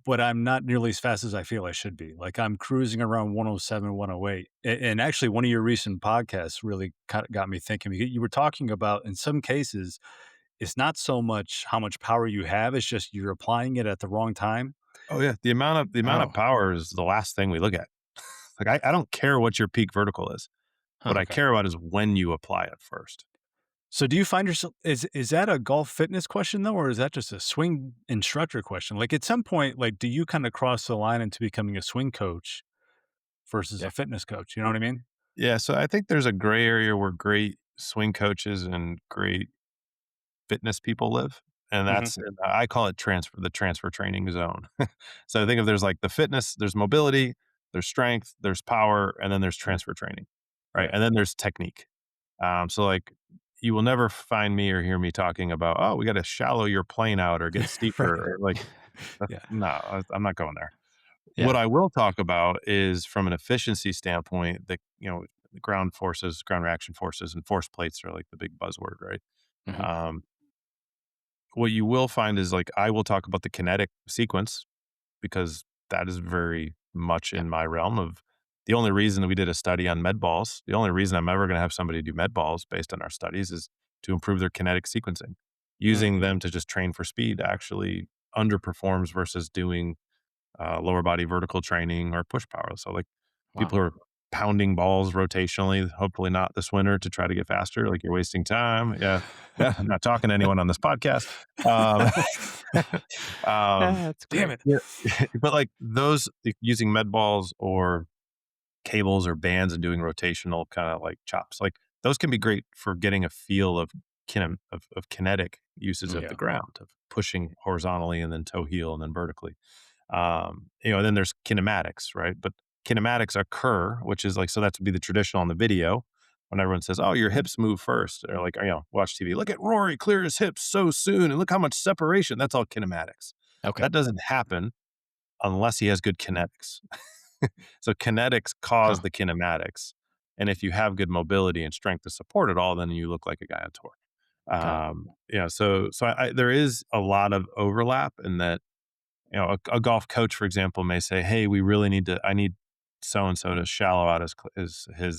B: but I'm not nearly as fast as I feel I should be. Like I'm cruising around 107, 108. And actually, one of your recent podcasts really kind of got me thinking. You were talking about in some cases, it's not so much how much power you have; it's just you're applying it at the wrong time.
A: Oh yeah. The amount of
B: Oh,
A: power is the last thing we look at. Like I don't care what your peak vertical is. What
C: Huh.
A: I
B: okay.
A: care about is when you apply it first.
B: So do you find yourself is that a golf fitness question though, or is that just a swing instructor question? Like at some point, like do you kind of cross the line into becoming a swing coach versus
C: Yeah.
B: a fitness coach? You know what I mean?
A: Yeah, so I think there's a gray area where great swing coaches and great fitness people live, and
B: Hmm.
A: I call it the transfer training zone. So I think if there's like the fitness, there's mobility, there's strength, there's power, and then there's transfer training, right?
B: Yeah.
A: And then there's technique. So like you will never find me or hear me talking about, oh, we got to shallow your plane out or get steeper
B: Right.
A: or like,
B: Yeah.
A: no, I'm not going there. What
C: Yeah.
A: I will talk about is from an efficiency standpoint, the ground forces, ground reaction forces, and force plates are like the big buzzword, right?
C: Mhm.
A: Um, what you will find is like I will talk about the kinetic sequence because that is very much
C: Yeah.
A: in my realm of the only reason that we did a study on med balls. The only reason I'm ever going to have somebody do med balls based on our studies is to improve their kinetic sequencing. Using
B: Mhm.
A: them to just train for speed actually underperforms versus doing lower body vertical training or push power. So like
C: Wow.
A: people who are pounding balls rotationally, hopefully not this winter to try to get faster. Like you're wasting time. Yeah. Yeah. I'm not talking to anyone on this podcast. Um,
C: That's
B: Damn
C: great.
B: it.
A: yeah, but like those using med balls or cables or bands and doing rotational kind of like chops, like those can be great for getting a feel of of kinetic uses of
C: Mm.
A: the
B: Yeah.
A: ground, of pushing horizontally and then toe heel and then vertically. And then there's kinematics, right? But kinematics occur, which is like, so that would be the traditional on the video when everyone says, oh, your hips move first. Or like, watch TV. Look at Rory clear his hips so soon and look how much separation. That's all kinematics.
C: Okay.
A: That doesn't happen unless he has good kinetics. So kinetics cause
C: Huh.
A: the kinematics. And if you have good mobility and strength to support it all, then you look like a guy on tour.
C: Got it.
A: There is a lot of overlap in that. A golf coach, for example, may say, "Hey, I need so and so to shallow out his."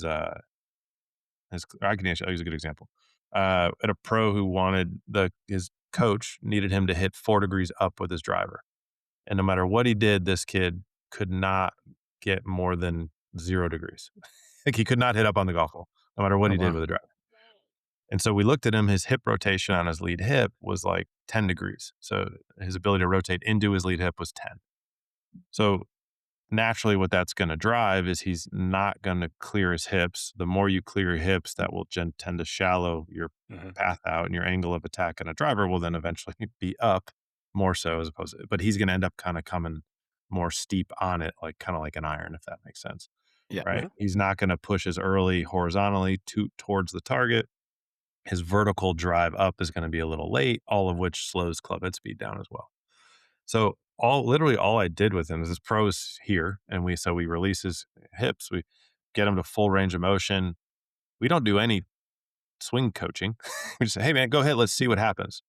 A: I can actually use a good example. At a pro who wanted his coach needed him to hit 4 degrees up with his driver, and no matter what he did, this kid could not get more than 0 degrees. Like he could not hit up on the golf hole, no matter what
C: Oh,
A: he did
C: wow.
A: with the driver. And so we looked at him. His hip rotation on his lead hip was like 10 degrees. So his ability to rotate into his lead hip was 10. So naturally, what that's going to drive is he's not going to clear his hips. The more you clear your hips, that will tend to shallow your
B: Mhm.
A: path out, and your angle of attack on a driver will then eventually be up more so as opposed to, but he's going to end up kind of coming more steep on it, like kind of like an iron, if that makes sense.
C: Yeah.
A: Right.
B: Mhm.
A: He's not going to push as early horizontally towards the target. His vertical drive up is going to be a little late, all of which slows club head speed down as well. So literally all I did with him is his pros here, and we release his hips, we get him to full range of motion. We don't do any swing coaching. We just say, hey man, go ahead, let's see what happens.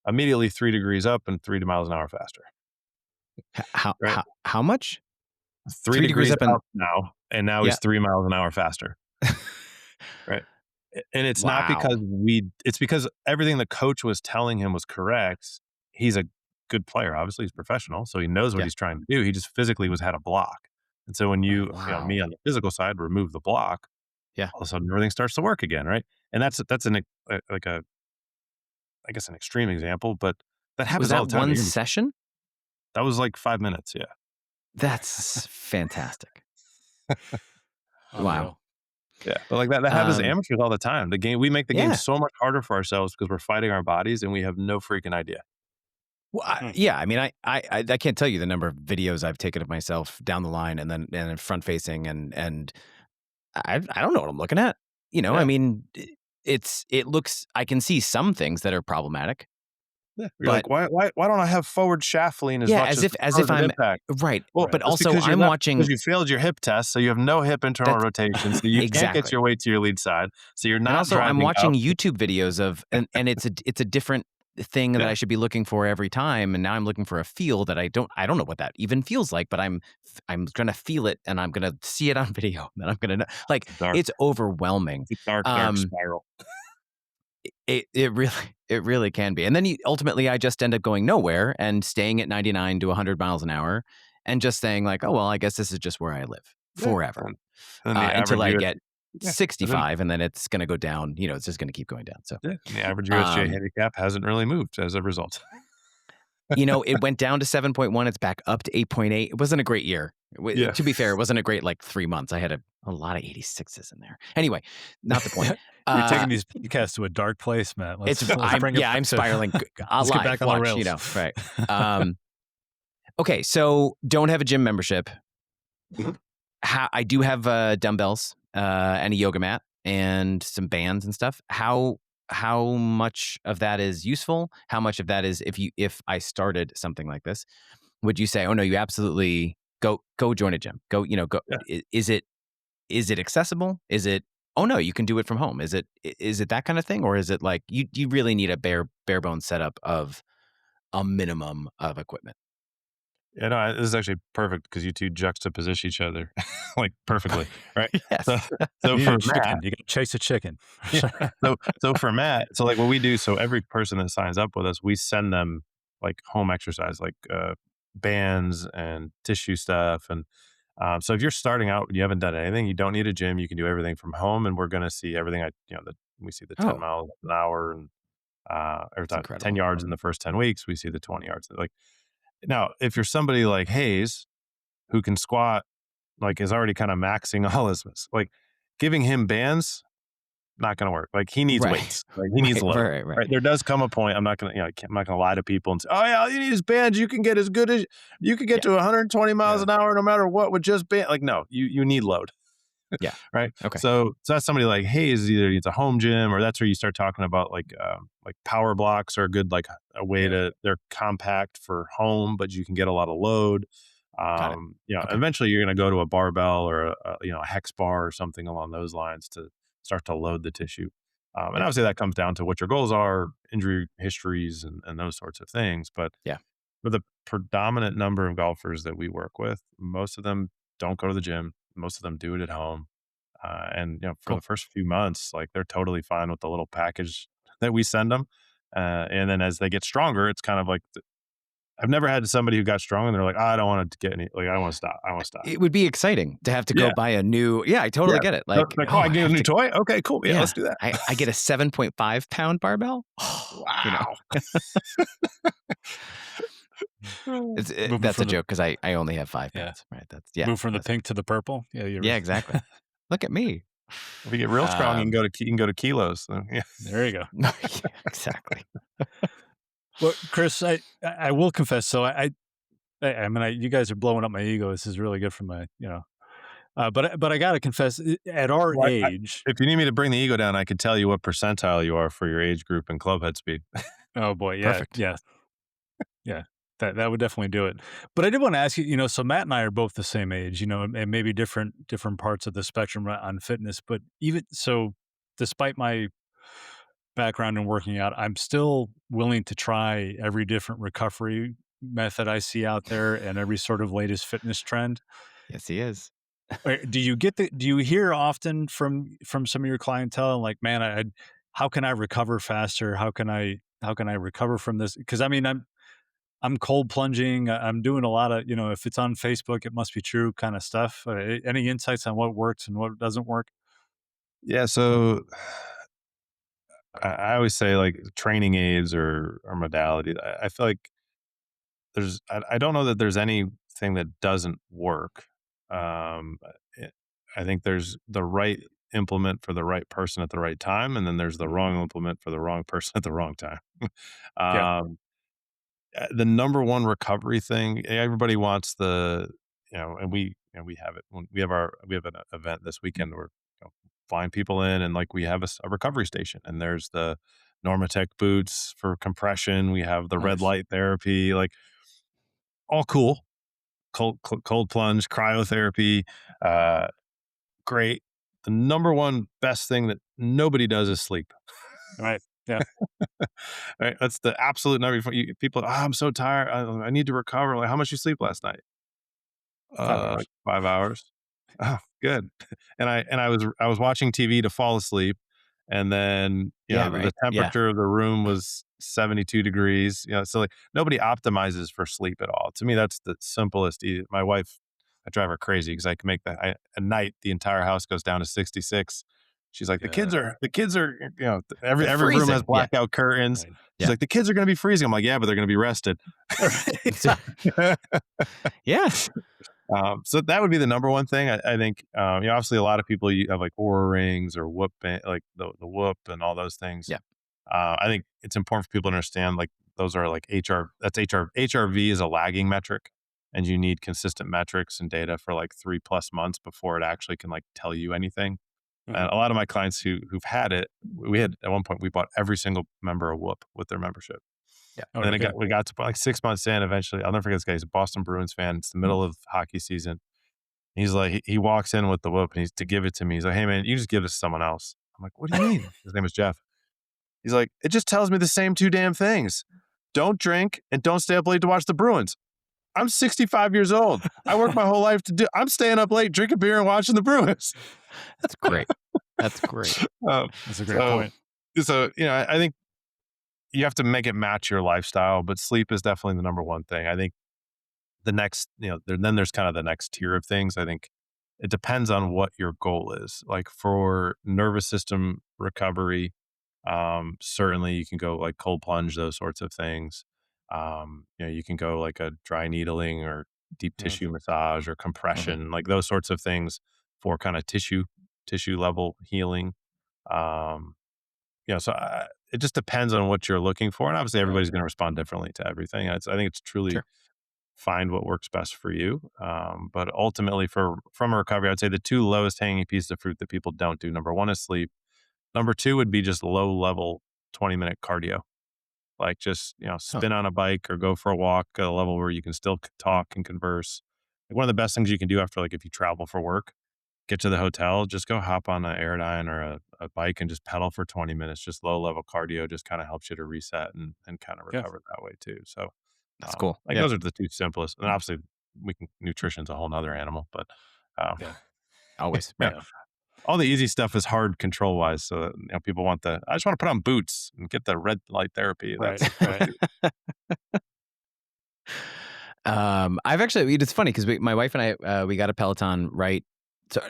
A: Immediately 3 degrees up and 3 miles an hour faster.
C: How
A: Right?
C: how much?
A: Three
C: 3 degrees
A: degrees
C: up and
A: up now, and now
C: yeah.
A: he's 3 miles an hour faster. Right. And it's not because
C: Wow.
A: it's because everything the coach was telling him was correct. He's a good player. Obviously, he's professional, so he knows what
C: Yeah.
A: he's trying to do. He just physically had a block. And so when
C: Oh,
A: me
C: wow.
A: on the physical side, remove the block,
C: Yeah.
A: all of a sudden everything starts to work again, right? And that's like a I guess an extreme example, but that
C: Was
A: happens all
C: that
A: the time.
C: one session?
A: That was like 5 minutes. Yeah.
C: That's fantastic. Wow.
B: Unreal.
A: Yeah, but like that happens to
C: Um,
A: amateurs all the time. We make the game
C: yeah.
A: so much harder for ourselves because we're fighting our bodies and we have no freaking idea.
C: Well,
B: Hmm.
C: yeah. I mean, I can't tell you the number of videos I've taken of myself down the line and front facing and I don't know what I'm looking at. I
A: Yeah,
C: mean, it looks. I can see some things that are problematic,
A: yeah. You're
C: but
A: like, why don't I have forward shaft lean as
C: yeah,
A: much
C: as
A: as
C: if
A: the
C: as
A: curve
C: if
A: of
C: I'm
A: impact?
C: right.
A: Well,
B: Right.
C: But
A: that's
C: also,
A: because
C: I'm watching
A: you failed your hip test, so you have no hip internal
C: that
A: rotation, so you can't get
C: exactly.
A: your weight to your lead side, so you're
C: And
A: not
C: also, I'm
A: driving
C: watching
A: up.
C: YouTube videos of, and it's a different thing that
A: Yeah,
C: I should be looking for every time. And now I'm looking for a feel that I don't know what that even feels like, but I'm gonna feel it and I'm gonna see it on video. And I'm gonna know, like
A: dark.
C: it's overwhelming.
A: It's a dark
C: Um,
A: spiral.
C: it really it really can be. And then ultimately, I just end up going nowhere and staying at 99 to 100 miles an hour, and just saying like, oh well, I guess this is just where I live
A: Yeah,
C: forever
A: and then the
C: until
A: average
C: I
A: US
C: get
A: yeah, and then
C: 65, and then it's going to go down. It's just going to keep going down. So,
A: yeah, and the average USGA
C: um,
A: handicap hasn't really moved as a result.
C: it went down to 7.1. It's back up to 8.8. It wasn't a great year.
A: Yeah.
C: To be fair, it wasn't a great like 3 months. I had a lot of 86s in there. Anyway, not the point.
B: You're
C: Uh,
B: taking these podcasts to a dark place, Matt. Let's bring it
C: I'm
B: back to
C: spiraling
B: let's get
C: live.
B: back on the
C: Watch,
B: rails.
C: right. Okay, so don't have a gym membership.
A: Mhm.
C: I do have dumbbells and a yoga mat and some bands and stuff. How much of that is useful? How much of that is if I started something like this, would you say, oh no, you absolutely go join a gym? Go.
A: Yeah.
C: Is it accessible? Is it oh no, you can do it from home? Is it that kind of thing, or is it like you really need a bare bones setup of a minimum of equipment?
A: Yeah, no, this is actually perfect because you two juxtapose each other like perfectly, right? So,
C: Yes.
A: so
B: You need
A: for
B: a
A: Matt,
B: chicken. You got to chase a chicken.
A: yeah, so for Matt, so like what we do, so every person that signs up with us, we send them like home exercise, like bands and tissue stuff, and so if you're starting out, you haven't done anything, you don't need a gym, you can do everything from home, and we're going to see everything. We see the 10
C: Oh,
A: miles an hour, and every
C: it's
A: time 10
C: incredible.
A: yards in the first 10 weeks, we see the 20 yards. Like now, if you're somebody like Hayes who can squat, like is already kind of maxing all his, like giving him bands, not going to work. Like he needs
C: Right.
A: weights, like he needs
C: Right.
A: load.
C: Right.
A: Right. There does come a point. I'm not going to, I'm not going to lie to people and say, oh yeah, all you need is bands. You can get as good as you can get
C: Yeah.
A: to 120 miles
B: Yeah.
A: an hour, no matter what, with just band. Like, no, you need load.
C: Yeah.
A: Right.
C: Okay.
A: So that's somebody like Hayes either needs a home gym, or that's where you start talking about like power blocks are a good, like a way
B: Yeah.
A: to, they're compact for home, but you can get a lot of load.
C: Got it. Okay.
A: Eventually you're going to go to a barbell or a hex bar or something along those lines to start to load the tissue. And
C: Yeah.
A: obviously that comes down to what your goals are, injury histories, and those sorts of things. But
C: Yeah.
A: for the predominant number of golfers that we work with, most of them don't go to the gym. Most of them do it at home. And for the
C: Cool.
A: first few months, like they're totally fine with the little package that we send them. And then as they get stronger, it's kind of like I've never had somebody who got strong and they're like, "Oh, I don't want to get any. Like, I don't want to stop. I want to stop."
C: It would be exciting to have to go
A: Yeah,
C: buy a new. Yeah, I totally
A: yeah.
C: get it.
A: They're
C: Like,
A: like, "Oh,
C: oh,
A: I
C: I
A: get a
C: have
A: new
C: to.
A: toy. Okay, cool. Yeah,
C: Yeah,
A: let's do that."
C: I get a 7.5 pound barbell.
A: Wow.
B: Moving
C: That's a
B: from the
C: joke because I only have 5 pounds. Right.
B: move from the
C: That's
B: pink to the purple. Yeah, you're
C: yeah, exactly. Look at me.
A: If you get real strong,
C: Um,
A: you can go to kilos. So, yeah.
B: there you go.
C: yeah, exactly.
B: Well, Chris, I will confess. So I mean, you guys are blowing up my ego. This is really good for my, but I gotta confess, at our
A: Well,
B: age.
A: if you need me to bring the ego down, I could tell you what percentile you are for your age group and club head speed.
B: Oh boy, yeah,
C: Perfect.
B: yeah, yeah. That would definitely do it. But I did want to ask you, so Matt and I are both the same age, and maybe different parts of the spectrum on fitness. But even so, despite my background in working out, I'm still willing to try every different recovery method I see out there and every sort of latest fitness trend.
C: Yes, he is.
B: Do you hear often from some of your clientele like, man, how can I recover faster? How can I recover from this? Because I mean, I'm cold plunging. I'm doing a lot of, if it's on Facebook, it must be true kind of stuff. Any insights on what works and what doesn't work?
A: Yeah, so I always say like training aids or modality. I feel like I don't know that there's anything that doesn't work. Um, eh, I think there's the right implement for the right person at the right time, and then there's the wrong implement for the wrong person at the wrong time.
B: Yeah.
A: um, the number one recovery thing, everybody wants and we have it when we have an event this weekend where flying people in, and like we have a recovery station, and there's the Normatec boots for compression. We have the red
B: Nice.
A: light therapy, like all cool. Cold plunge, cryotherapy, uh, great. The number one best thing that nobody does is sleep.
B: Right. Yeah.
A: Right, that's the absolute number. People, oh, I'm so tired. I need to recover. Like, how much you sleep last night?
B: 5 hours.
A: Like 5 hours. Oh, good. And I was watching TV to fall asleep, and then
C: Yeah,
A: the
C: right. Yeah.
A: temperature of the room was 72 degrees. So like nobody optimizes for sleep at all. To me, that's the simplest. My wife, I drive her crazy because I can make that at night the entire house goes down to 66. She's like,
B: Yeah.
A: the kids are,
C: They're
A: every room has
C: freezing. Yeah.
A: blackout curtains.
B: Right.
A: She's
C: Yeah.
A: like, the kids are going to be freezing. I'm like, yeah, but they're going to be rested.
C: Yeah.
A: So that would be the number one thing. I think, obviously a lot of people have like Aura rings or Whoop, like the Whoop and all those things.
C: Yeah.
A: I think it's important for people to understand, like those are like HRV is a lagging metric, and you need consistent metrics and data for like 3+ months before it actually can like tell you anything. And
B: Mhm.
A: a lot of my clients who've had it, we had at one point, we bought every single member a Whoop with their membership.
C: Yeah.
B: Oh,
A: And then
B: yeah.
A: we got to like 6 months in. Eventually, I'll never forget this guy. He's a Boston Bruins fan. It's the middle of hockey season. He's like, he walks in with the Whoop, and he's to give it to me. He's like, hey man, you just give this to someone else. I'm like, what do you mean? His name is Jeff. He's like, it just tells me the same two damn things. Don't drink and don't stay up late to watch the Bruins. I'm 65 years old. I work my whole life I'm staying up late, drinking beer and watching the Bruins.
C: That's great. That's great.
B: That's a great
A: so,
B: point.
A: I think you have to make it match your lifestyle, but sleep is definitely the number one thing. I think the next, then there's kind of the next tier of things. I think it depends on what your goal is. Like for nervous system recovery, certainly you can go like cold plunge, those sorts of things. You can go like a dry needling or deep
B: Yeah.
A: tissue massage or compression, like those sorts of things for kind of tissue level healing. Um, it just depends on what you're looking for, and obviously
B: Right.
A: everybody's going to respond differently to everything. I think it's truly
C: Sure.
A: find what works best for you. But ultimately, from a recovery, I'd say the two lowest hanging pieces of fruit that people don't do. Number one is sleep. Number two would be just low level 20-minute cardio. Like just,
C: Huh.
A: spin on a bike or go for a walk at a level where you can still talk and converse. Like one of the best things you can do after, like if you travel for work, get to the hotel, just go hop on an Airdyne or a bike and just pedal for 20 minutes. Just low level cardio just kind of helps you to reset and kind of
B: Yeah.
A: recover that way too. So,
C: That's cool.
A: like
C: Yeah.
A: those are the two simplest. And obviously, nutrition's a whole nother animal, but
B: Yeah.
C: Always.
A: yeah,
C: Right.
B: Yeah.
A: all the easy stuff is hard control wise. So people want I just want to put on boots and get the red light therapy.
B: Right.
A: That's
B: Right.
C: I've actually, it's funny because my wife and I, we got a Peloton right. So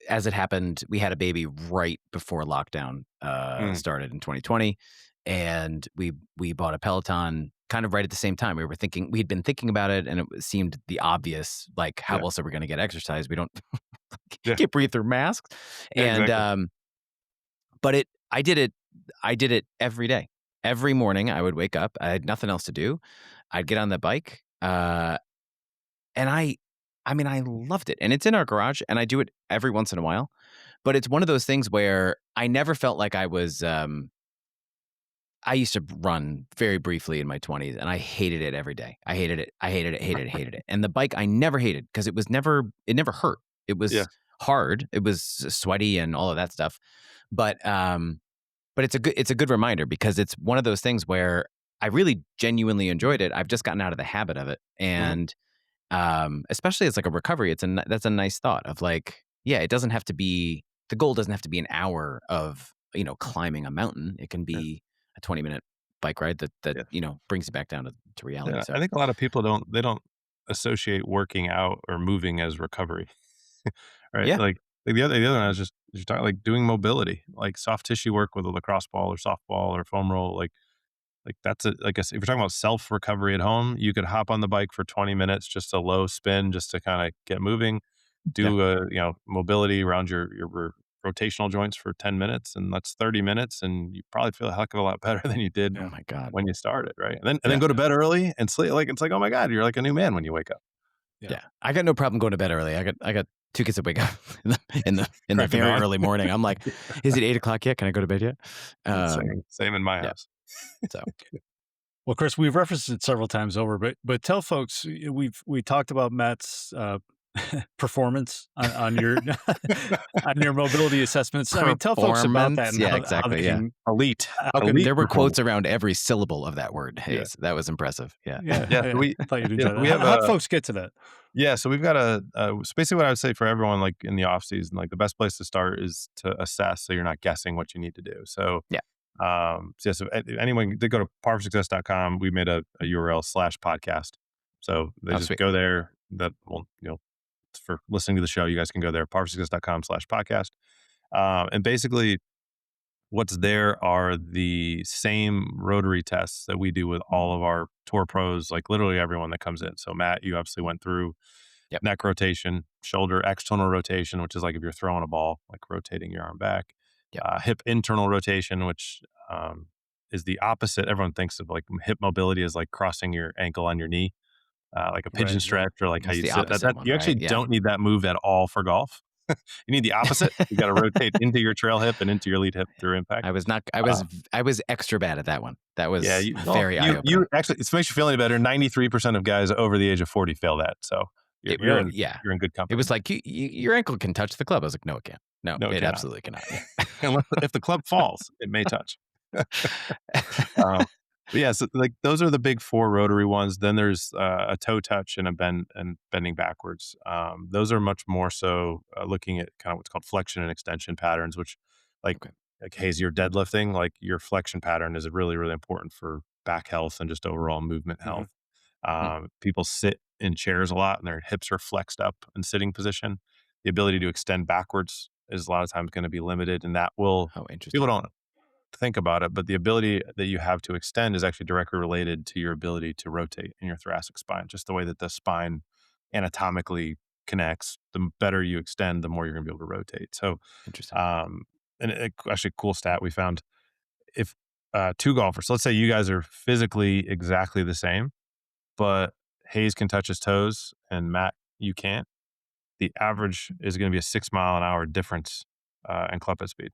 C: as it happened, we had a baby right before lockdown started in 2020, and we bought a Peloton kind of right at the same time. We'd been thinking about it, and it seemed the obvious, like how
A: Yeah.
C: else are we going to get exercise? We don't
A: Yeah.
C: can't breathe through masks,
A: Yeah,
C: and
A: exactly.
C: but I did it every day. Every morning I would wake up. I had nothing else to do. I'd get on the bike. And I mean, I loved it. And it's in our garage and I do it every once in a while. But it's one of those things where I never felt like I was, I used to run very briefly in my 20s and I hated it every day. I hated it. I hated it, hated it, hated it. And the bike I never hated because it never hurt. It
A: Yeah.
C: was hard. It was sweaty and all of that stuff. But it's a good reminder because it's one of those things where I really genuinely enjoyed it. I've just gotten out of the habit of it. And especially as like a recovery, that's a nice thought of like, yeah, it doesn't have to be, the goal doesn't have to be an hour of, climbing a mountain. It can
A: Yeah.
C: be a 20-minute bike ride that
A: Yeah.
C: brings you back down to reality.
A: Yeah.
C: So
A: I think a lot of people don't associate working out or moving as recovery. Right?
C: yeah,
A: Like the other one I was just you're talking like doing mobility, like soft tissue work with a lacrosse ball or softball or foam roll, like that's a like I said, if you're talking about self recovery at home, you could hop on the bike for 20 minutes, just a low spin, just to kind of get moving,
C: yeah.
A: do mobility around your rotational joints for 10 minutes, and that's 30 minutes, and you probably feel a heck of a lot better than you did
B: Yeah.
C: Oh my God.
A: when you started, right? And then
C: Yeah.
A: go to bed early and sleep. Like it's like, oh my God, you're like a new man when you wake up.
B: Yeah.
C: Yeah, I got no problem going to bed early. I got two kids that wake up in the
A: Crack of
C: very
A: dawn.
C: early morning. I'm like, is it 8 o'clock yet? Can I go to bed yet?
A: Same in my
C: Yeah.
A: house.
C: So
B: Well, Chris, we've referenced it several times over, but tell folks we talked about Matt's performance on your on your mobility assessments. I mean, tell folks about that
C: performance.
B: and
C: Yeah,
B: how they
C: exactly. Yeah.
B: can
A: Elite.
B: how can
C: There were
A: Performance.
C: quotes around every syllable of that word,
A: Yeah.
C: Hayes. That was impressive. Yeah.
A: Yeah. So
B: I thought you'd
A: yeah,
B: enjoy
A: so
B: that.
A: we have
B: How'd folks get to that?
A: yeah, so we've got so basically what I would say for everyone, like in the off season, like the best place to start is to assess so you're not guessing what you need to do. So,
C: Yeah.
A: so anyone they go to par4success.com, we made a URL/podcast. So they
C: Oh,
A: just
C: sweet.
A: go there. That will, for listening to the show, you guys can go there, par4success.com/podcast. And basically what's there are the same rotary tests that we do with all of our tour pros, like literally everyone that comes in. So Matt, you obviously went through
C: Yep.
A: neck rotation, shoulder external rotation, which is like if you're throwing a ball, like rotating your arm back,
C: Yep.
A: hip internal rotation, which is the opposite. Everyone thinks of like hip mobility as like crossing your ankle on your knee, like a pigeon
B: Right. Yeah.
A: stretch or like how
C: It's
A: you
C: the
A: sit.
C: opposite one,
A: You actually
C: right? Yeah.
A: don't need that move at all for golf. You need the opposite. You got to rotate into your trail hip and into your lead hip through impact.
C: I was not.
A: Uh,
C: I was extra bad at that one. That was
A: Yeah,
C: very eye opening.
A: you actually, it makes you feel any better. 93% of guys over the age of 40 fail that. So you're in
C: Yeah.
A: you're in good company.
C: It was like your ankle can touch the club. I was like, no, it can't. No,
A: No, it
C: it
A: cannot.
C: absolutely cannot.
A: Unless if the club falls, it may touch. Um, but yeah, so like those are the big four rotary ones. Then there's a toe touch and a bend and bending backwards. Those are much more so looking at kind of what's called flexion and extension patterns, which like
C: Okay.
A: like Hayes, you're deadlifting, like your flexion pattern is really, really important for back health and just overall movement
B: Mhm.
A: health.
C: Mm.
A: People sit in chairs a lot and their hips are flexed up in sitting position. The ability to extend backwards is a lot of times going to be limited, and that will
C: Oh,
A: people
C: interesting.
A: don't think about it, but the ability that you have to extend is actually directly related to your ability to rotate in your thoracic spine. Just the way that the spine anatomically connects, the better you extend, the more you're going to be able to rotate. So,
C: Interesting.
A: and actually, a cool stat we found: if two golfers, let's say you guys are physically exactly the same, but Hayes can touch his toes and Matt you can't, the average is going to be a 6 mile an hour difference in club head speed,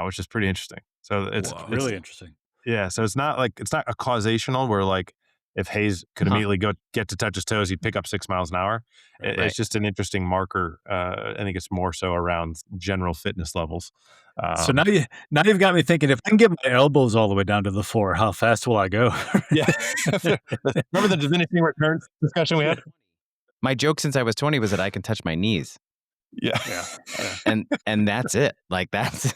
A: which is pretty interesting. So
B: Whoa. Really interesting.
A: yeah, so it's not a causational where like if Hayes could
C: Huh.
A: immediately get to touch his toes, he'd pick up 6 miles an hour.
B: Right.
C: Right.
A: It's just an interesting marker. I think it's more so around general fitness levels.
B: So now you've got me thinking, if I can get my elbows all the way down to the floor, how fast will I go?
A: Yeah, remember the diminishing returns discussion we had?
C: My joke since I was 20 was that I can touch my knees,
A: Yeah,
B: Yeah.
C: and that's it. Like that's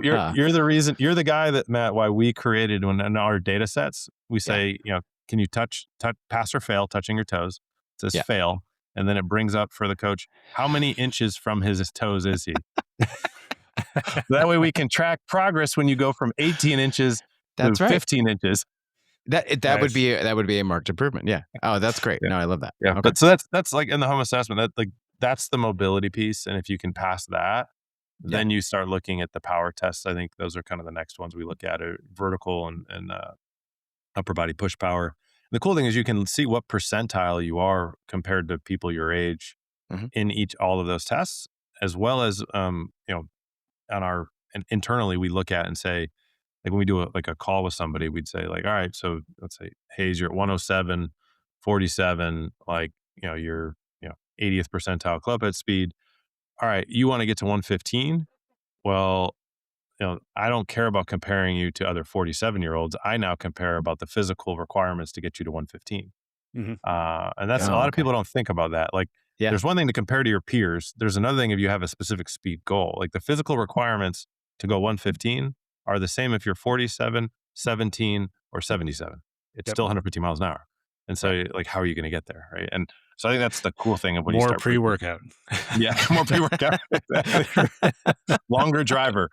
A: you're the reason. You're the guy that Matt. Why we created in our data sets, we say can you touch pass or fail touching your toes? It says
C: Yeah.
A: fail, and then it brings up for the coach how many inches from his toes is he. That way we can track progress when you go from 18 inches
C: That's
A: to
C: right.
A: 15 inches.
C: That would
B: Nice.
C: be a marked improvement. Yeah. Oh, that's great.
A: Yeah.
C: No, I love that.
A: Yeah.
C: Okay.
A: But so that's like in the home assessment, that's the mobility piece. And if you can pass that, then you start looking at the power tests. I think those are kind of the next ones we look at, are vertical and upper body push power. The cool thing is you can see what percentile you are compared to people your age
C: Mhm.
A: in all of those tests, as well as and internally we look at and say, like when we do a call with somebody, we'd say like, all right, so let's say, Hayes, you're at 107, 47, like, you're 80th percentile club head speed. All right, you want to get to 115? Well, I don't care about comparing you to other 47-year-olds. I now compare about the physical requirements to get you to 115.
B: Mhm.
A: And that's a
C: Oh,
A: lot of
C: okay.
A: people don't think about that. Like,
C: Yeah.
A: there's one thing to compare to your peers. There's another thing if you have a specific speed goal. Like the physical requirements to go 115 are the same if you're 47 17, or 77. It's
B: Yep.
A: still 150 miles an hour. And so
B: Right.
A: like, how are you going to get there? Right. And so I think that's the cool thing of when you
B: More
A: start breathing.
B: pre-workout.
A: Yeah. More pre-workout. Longer driver.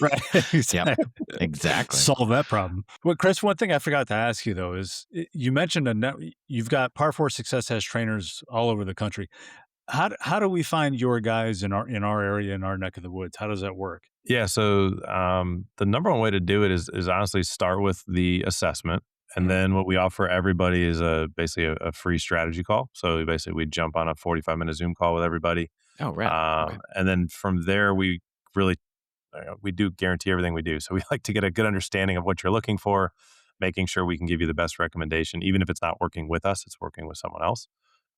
B: Right.
C: Yep. Exactly.
B: Solve that problem. Well, Chris, one thing I forgot to ask you though is you mentioned you've got Par4Success has trainers all over the country. How do we find your guys in our area, in our neck of the woods? How does that work?
A: Yeah. So the number one way to do it is honestly start with the assessment. And
B: Mhm.
A: then what we offer everybody is basically a free strategy call. So basically we jump on a 45-minute Zoom call with everybody.
C: Oh, rad. Okay.
A: And then from there, we really, we do guarantee everything we do. So we like to get a good understanding of what you're looking for, making sure we can give you the best recommendation, even if it's not working with us, it's working with someone else.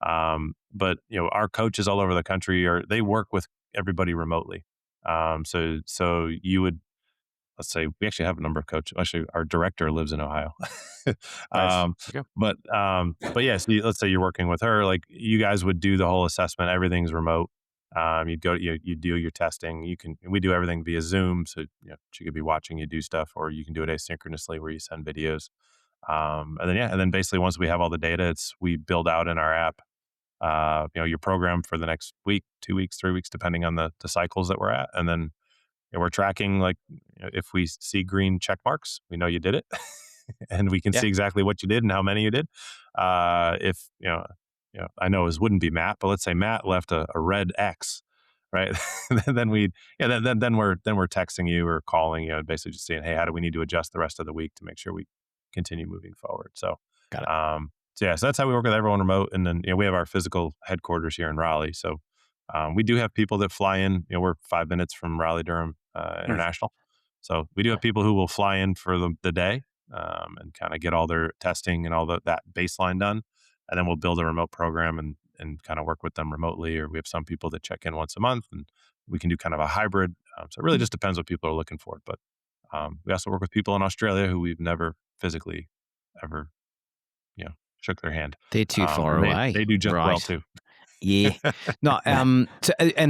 A: But our coaches all over the country they work with everybody remotely. So you would, let's say we actually have a number of coaches. Actually, our director lives in Ohio.
B: Nice.
C: Okay.
A: But yeah, so let's say you're working with her, like you guys would do the whole assessment. Everything's remote. You'd go, you do your testing. We do everything via Zoom. So, she could be watching you do stuff, or you can do it asynchronously where you send videos. And then basically once we have all the data, we build out in our app, your program for the next week, 2 weeks, 3 weeks, depending on the cycles that we're at. And then we're tracking, like, if we see green check marks, we know you did it. And we can
C: Yeah.
A: see exactly what you did and how many you did. If, I know it wouldn't be Matt, but let's say Matt left a red X, right? then then we're texting you or calling, basically just saying, hey, how do we need to adjust the rest of the week to make sure we continue moving forward? So,
C: Got it.
A: so that's how we work with everyone remote. And then, we have our physical headquarters here in Raleigh. So, we do have people that fly in. We're 5 minutes from Raleigh Durham International. So we do have people who will fly in for the day, and kind of get all their testing and all that baseline done. And then we'll build a remote program and kind of work with them remotely. Or we have some people that check in once a month, and we can do kind of a hybrid. So it really just depends what people are looking for. But we also work with people in Australia who we've never physically ever, shook their hand.
C: They're too far
A: And
C: away.
A: They do just well
C: Right.
A: too.
C: Yeah. No. And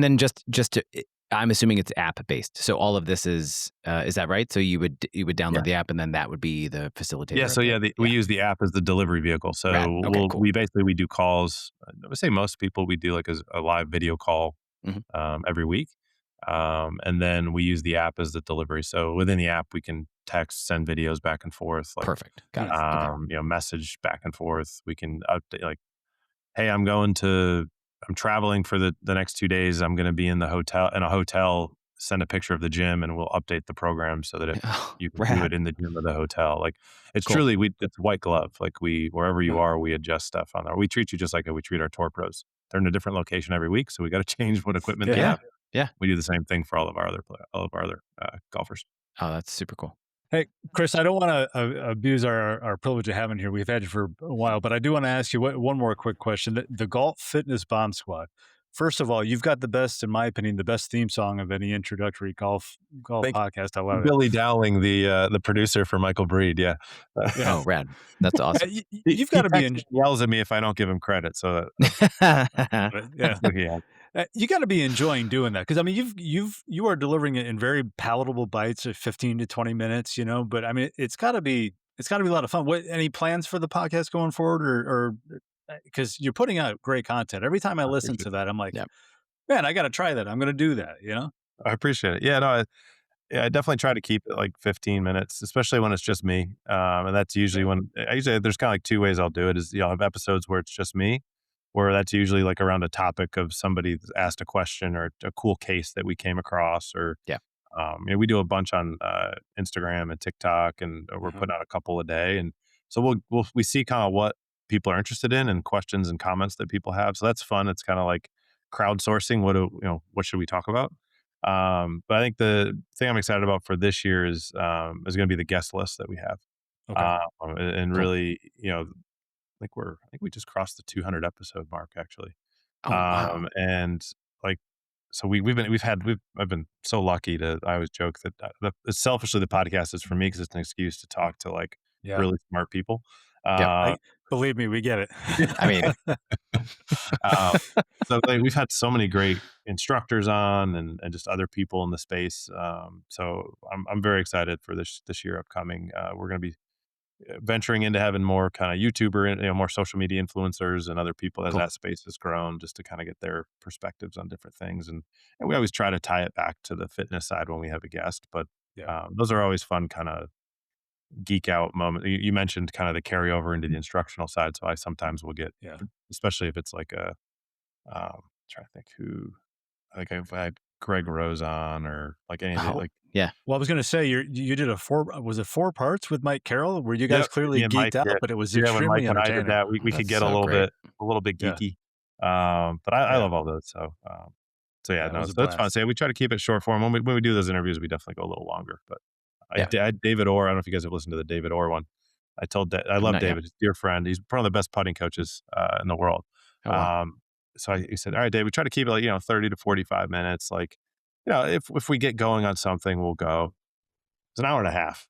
C: then just to, I'm assuming it's app based. So all of this is that right? So you would download
A: Yeah.
C: the app, and then that would be the facilitator.
A: Yeah,
C: of
A: so
C: the-
A: we use the app as the delivery vehicle. So
C: Rad. Okay, cool.
A: we basically do calls. I would say most people we do like a live video call
C: Mhm.
A: every week, and then we use the app as the delivery. So within the app, we can text, send videos back and forth, like
C: Perfect. Got it. Okay.
A: message back and forth. We can update, like, hey, I'm traveling for the next 2 days. I'm going to be in a hotel. Send a picture of the gym, and we'll update the program so that
C: Oh,
A: you can do
C: rad.
A: it in the gym of the hotel. Like, it's
C: Cool.
A: truly, it's white glove. Like, wherever you are, we adjust stuff on there. We treat you just like we treat our tour pros. They're in a different location every week, so we got to change what equipment they
B: Yeah.
A: have.
C: Yeah.
A: We do the same thing for all of our other golfers.
C: Oh, that's super cool.
B: Hey, Chris, I don't want to abuse our privilege of having you here. We've had you for a while, but I do want to ask you one more quick question. The Golf Fitness Bomb Squad. First of all, you've got the best, in my opinion, the best theme song of any introductory golf
A: Thank
B: podcast. I love it.
A: Billy Dowling, the producer for Michael Breed. Yeah.
B: Yeah.
C: Oh, rad. That's awesome.
B: You've got to be
A: yells at me if I don't give him credit. So
B: yeah.
A: yeah.
B: You got to be enjoying doing that, because I mean, you are delivering it in very palatable bites of 15 to 20 minutes, but I mean, it's got to be a lot of fun. Any plans for the podcast going forward, or because you're putting out great content? Every time I listen to that, I'm like,
C: Yeah.
B: man, I got to try that. I'm going to do that.
A: I appreciate it. Yeah, no, I definitely try to keep it like 15 minutes, especially when it's just me. And that's usually there's kind of like two ways I'll do it. Is, I have episodes where it's just me, where that's usually like around a topic of somebody that's asked a question or a cool case that we came across, or
C: Yeah.
A: We do a bunch on Instagram and TikTok, and we're putting out a couple a day, and so we see kind of what people are interested in and questions and comments that people have. So that's fun. It's kind of like crowdsourcing. What should we talk about? But I think the thing I'm excited about for this year is going to be the guest list that we have.
B: Okay.
A: And
C: Cool.
A: really, I think we just crossed the 200 episode mark, actually.
C: Oh, wow.
A: And like, so I've been so lucky I always joke that selfishly the podcast is for me, because it's an excuse to talk to like
B: Yeah.
A: really smart people.
C: Yeah.
B: Believe me, we get it.
C: I mean,
A: So we've had so many great instructors on and just other people in the space. So I'm very excited for this year upcoming. We're going to be venturing into having more kind of YouTuber and more social media influencers and other people as
C: Cool.
A: that space has grown, just to kind of get their perspectives on different things. And we always try to tie it back to the fitness side when we have a guest, but those are always fun kind of geek out moment. You mentioned kind of the carryover into the instructional side. So I sometimes will get, especially if it's like trying to think who, I think I've had Greg Rose on or like any of the, like,
B: Well, I was going to say you did was it 4 parts with Mike Carroll? Where you guys clearly geeked out, but it was
A: when
B: extremely
A: Mike and I did
B: entertaining.
A: that, we could get a little bit geeky. But I love all those. So it's fun. So we try to keep it short form. When we do those interviews, we definitely go a little longer. But I David Orr, I don't know if you guys have listened to the David Orr one. I love David, he's a dear friend. He's one of the best putting coaches in the world.
C: Oh, wow.
A: So he said, all right, Dave, we try to keep it 30 to 45 minutes. Like, if we get going on something, we'll go. It's an hour and a half.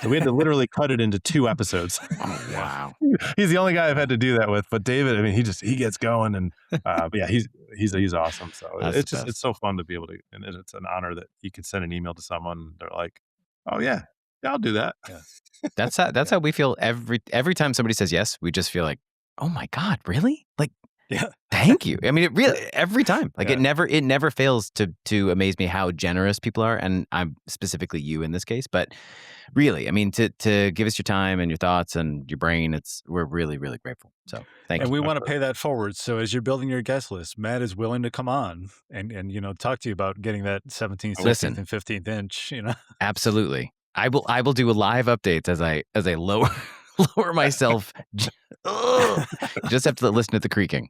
A: So we had to literally cut it into 2 episodes.
C: Oh, wow.
A: He's the only guy I've had to do that with. But David, I mean, he gets going, and but yeah, he's awesome. So it's so fun to be able to, and it's an honor that you could send an email to someone. And they're like, oh yeah, I'll do that.
C: Yeah. That's how we feel every time somebody says yes. We just feel like, oh my God, really? Like, thank you. I mean, it really every time. Like it never fails to amaze me how generous people are, and I'm specifically you in this case. But really, I mean, to give us your time and your thoughts and your brain, we're really, really grateful. So thank you.
B: And we want to pay that forward. So as you're building your guest list, Matt is willing to come on and talk to you about getting that 17th, 16th, and 15th inch.
C: Absolutely. I will do a live updates as I lower myself. You just have to listen to the creaking.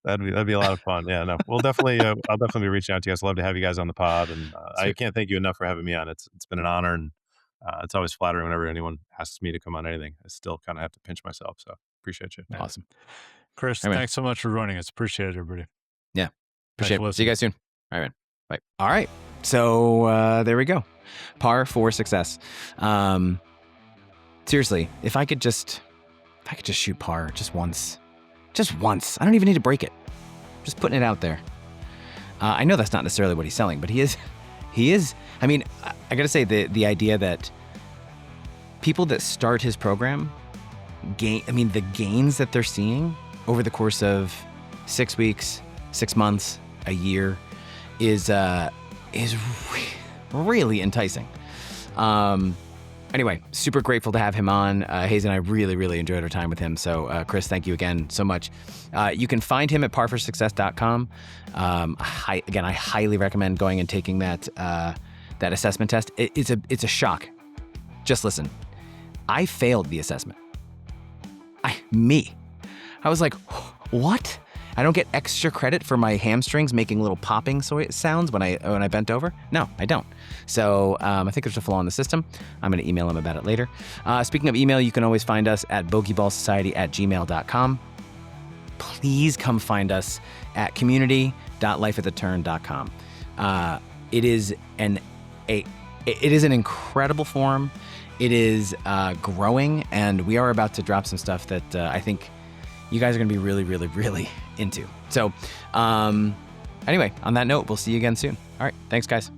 A: That'd be a lot of fun. Yeah, no, we'll definitely. I'll definitely be reaching out to you guys. Love to have you guys on the pod, and I can't thank you enough for having me on. It's been an honor, and it's always flattering whenever anyone asks me to come on anything. I still kind of have to pinch myself. So appreciate you.
C: Awesome,
B: Chris.
C: Right,
B: thanks so much for joining us. Appreciate it, everybody.
C: Yeah, appreciate it. See you guys soon. All right, man. Bye. All right, so there we go. Par4Success. Seriously, if I could just shoot par just once, I don't even need to break it. Just putting it out there. I know that's not necessarily what he's selling, but he is. I mean, I got to say the idea that people that start his program the gains that they're seeing over the course of 6 weeks, 6 months, a year is really enticing. Anyway, super grateful to have him on. Hayes and I really, really enjoyed our time with him. So, Chris, thank you again so much. You can find him at par4success.com. I highly recommend going and taking that assessment test. It's a shock. Just listen. I failed the assessment. I was like, what? I don't get extra credit for my hamstrings making little popping sounds when I bent over? No, I don't. So I think there's a flaw in the system. I'm going to email him about it later. Speaking of email, you can always find us at bogeyballsociety@gmail.com. Please come find us at community.lifeattheturn.com. It is an incredible forum. It is growing, and we are about to drop some stuff that I think you guys are going to be really, really, really into. So anyway, on that note, we'll see you again soon. All right. Thanks, guys.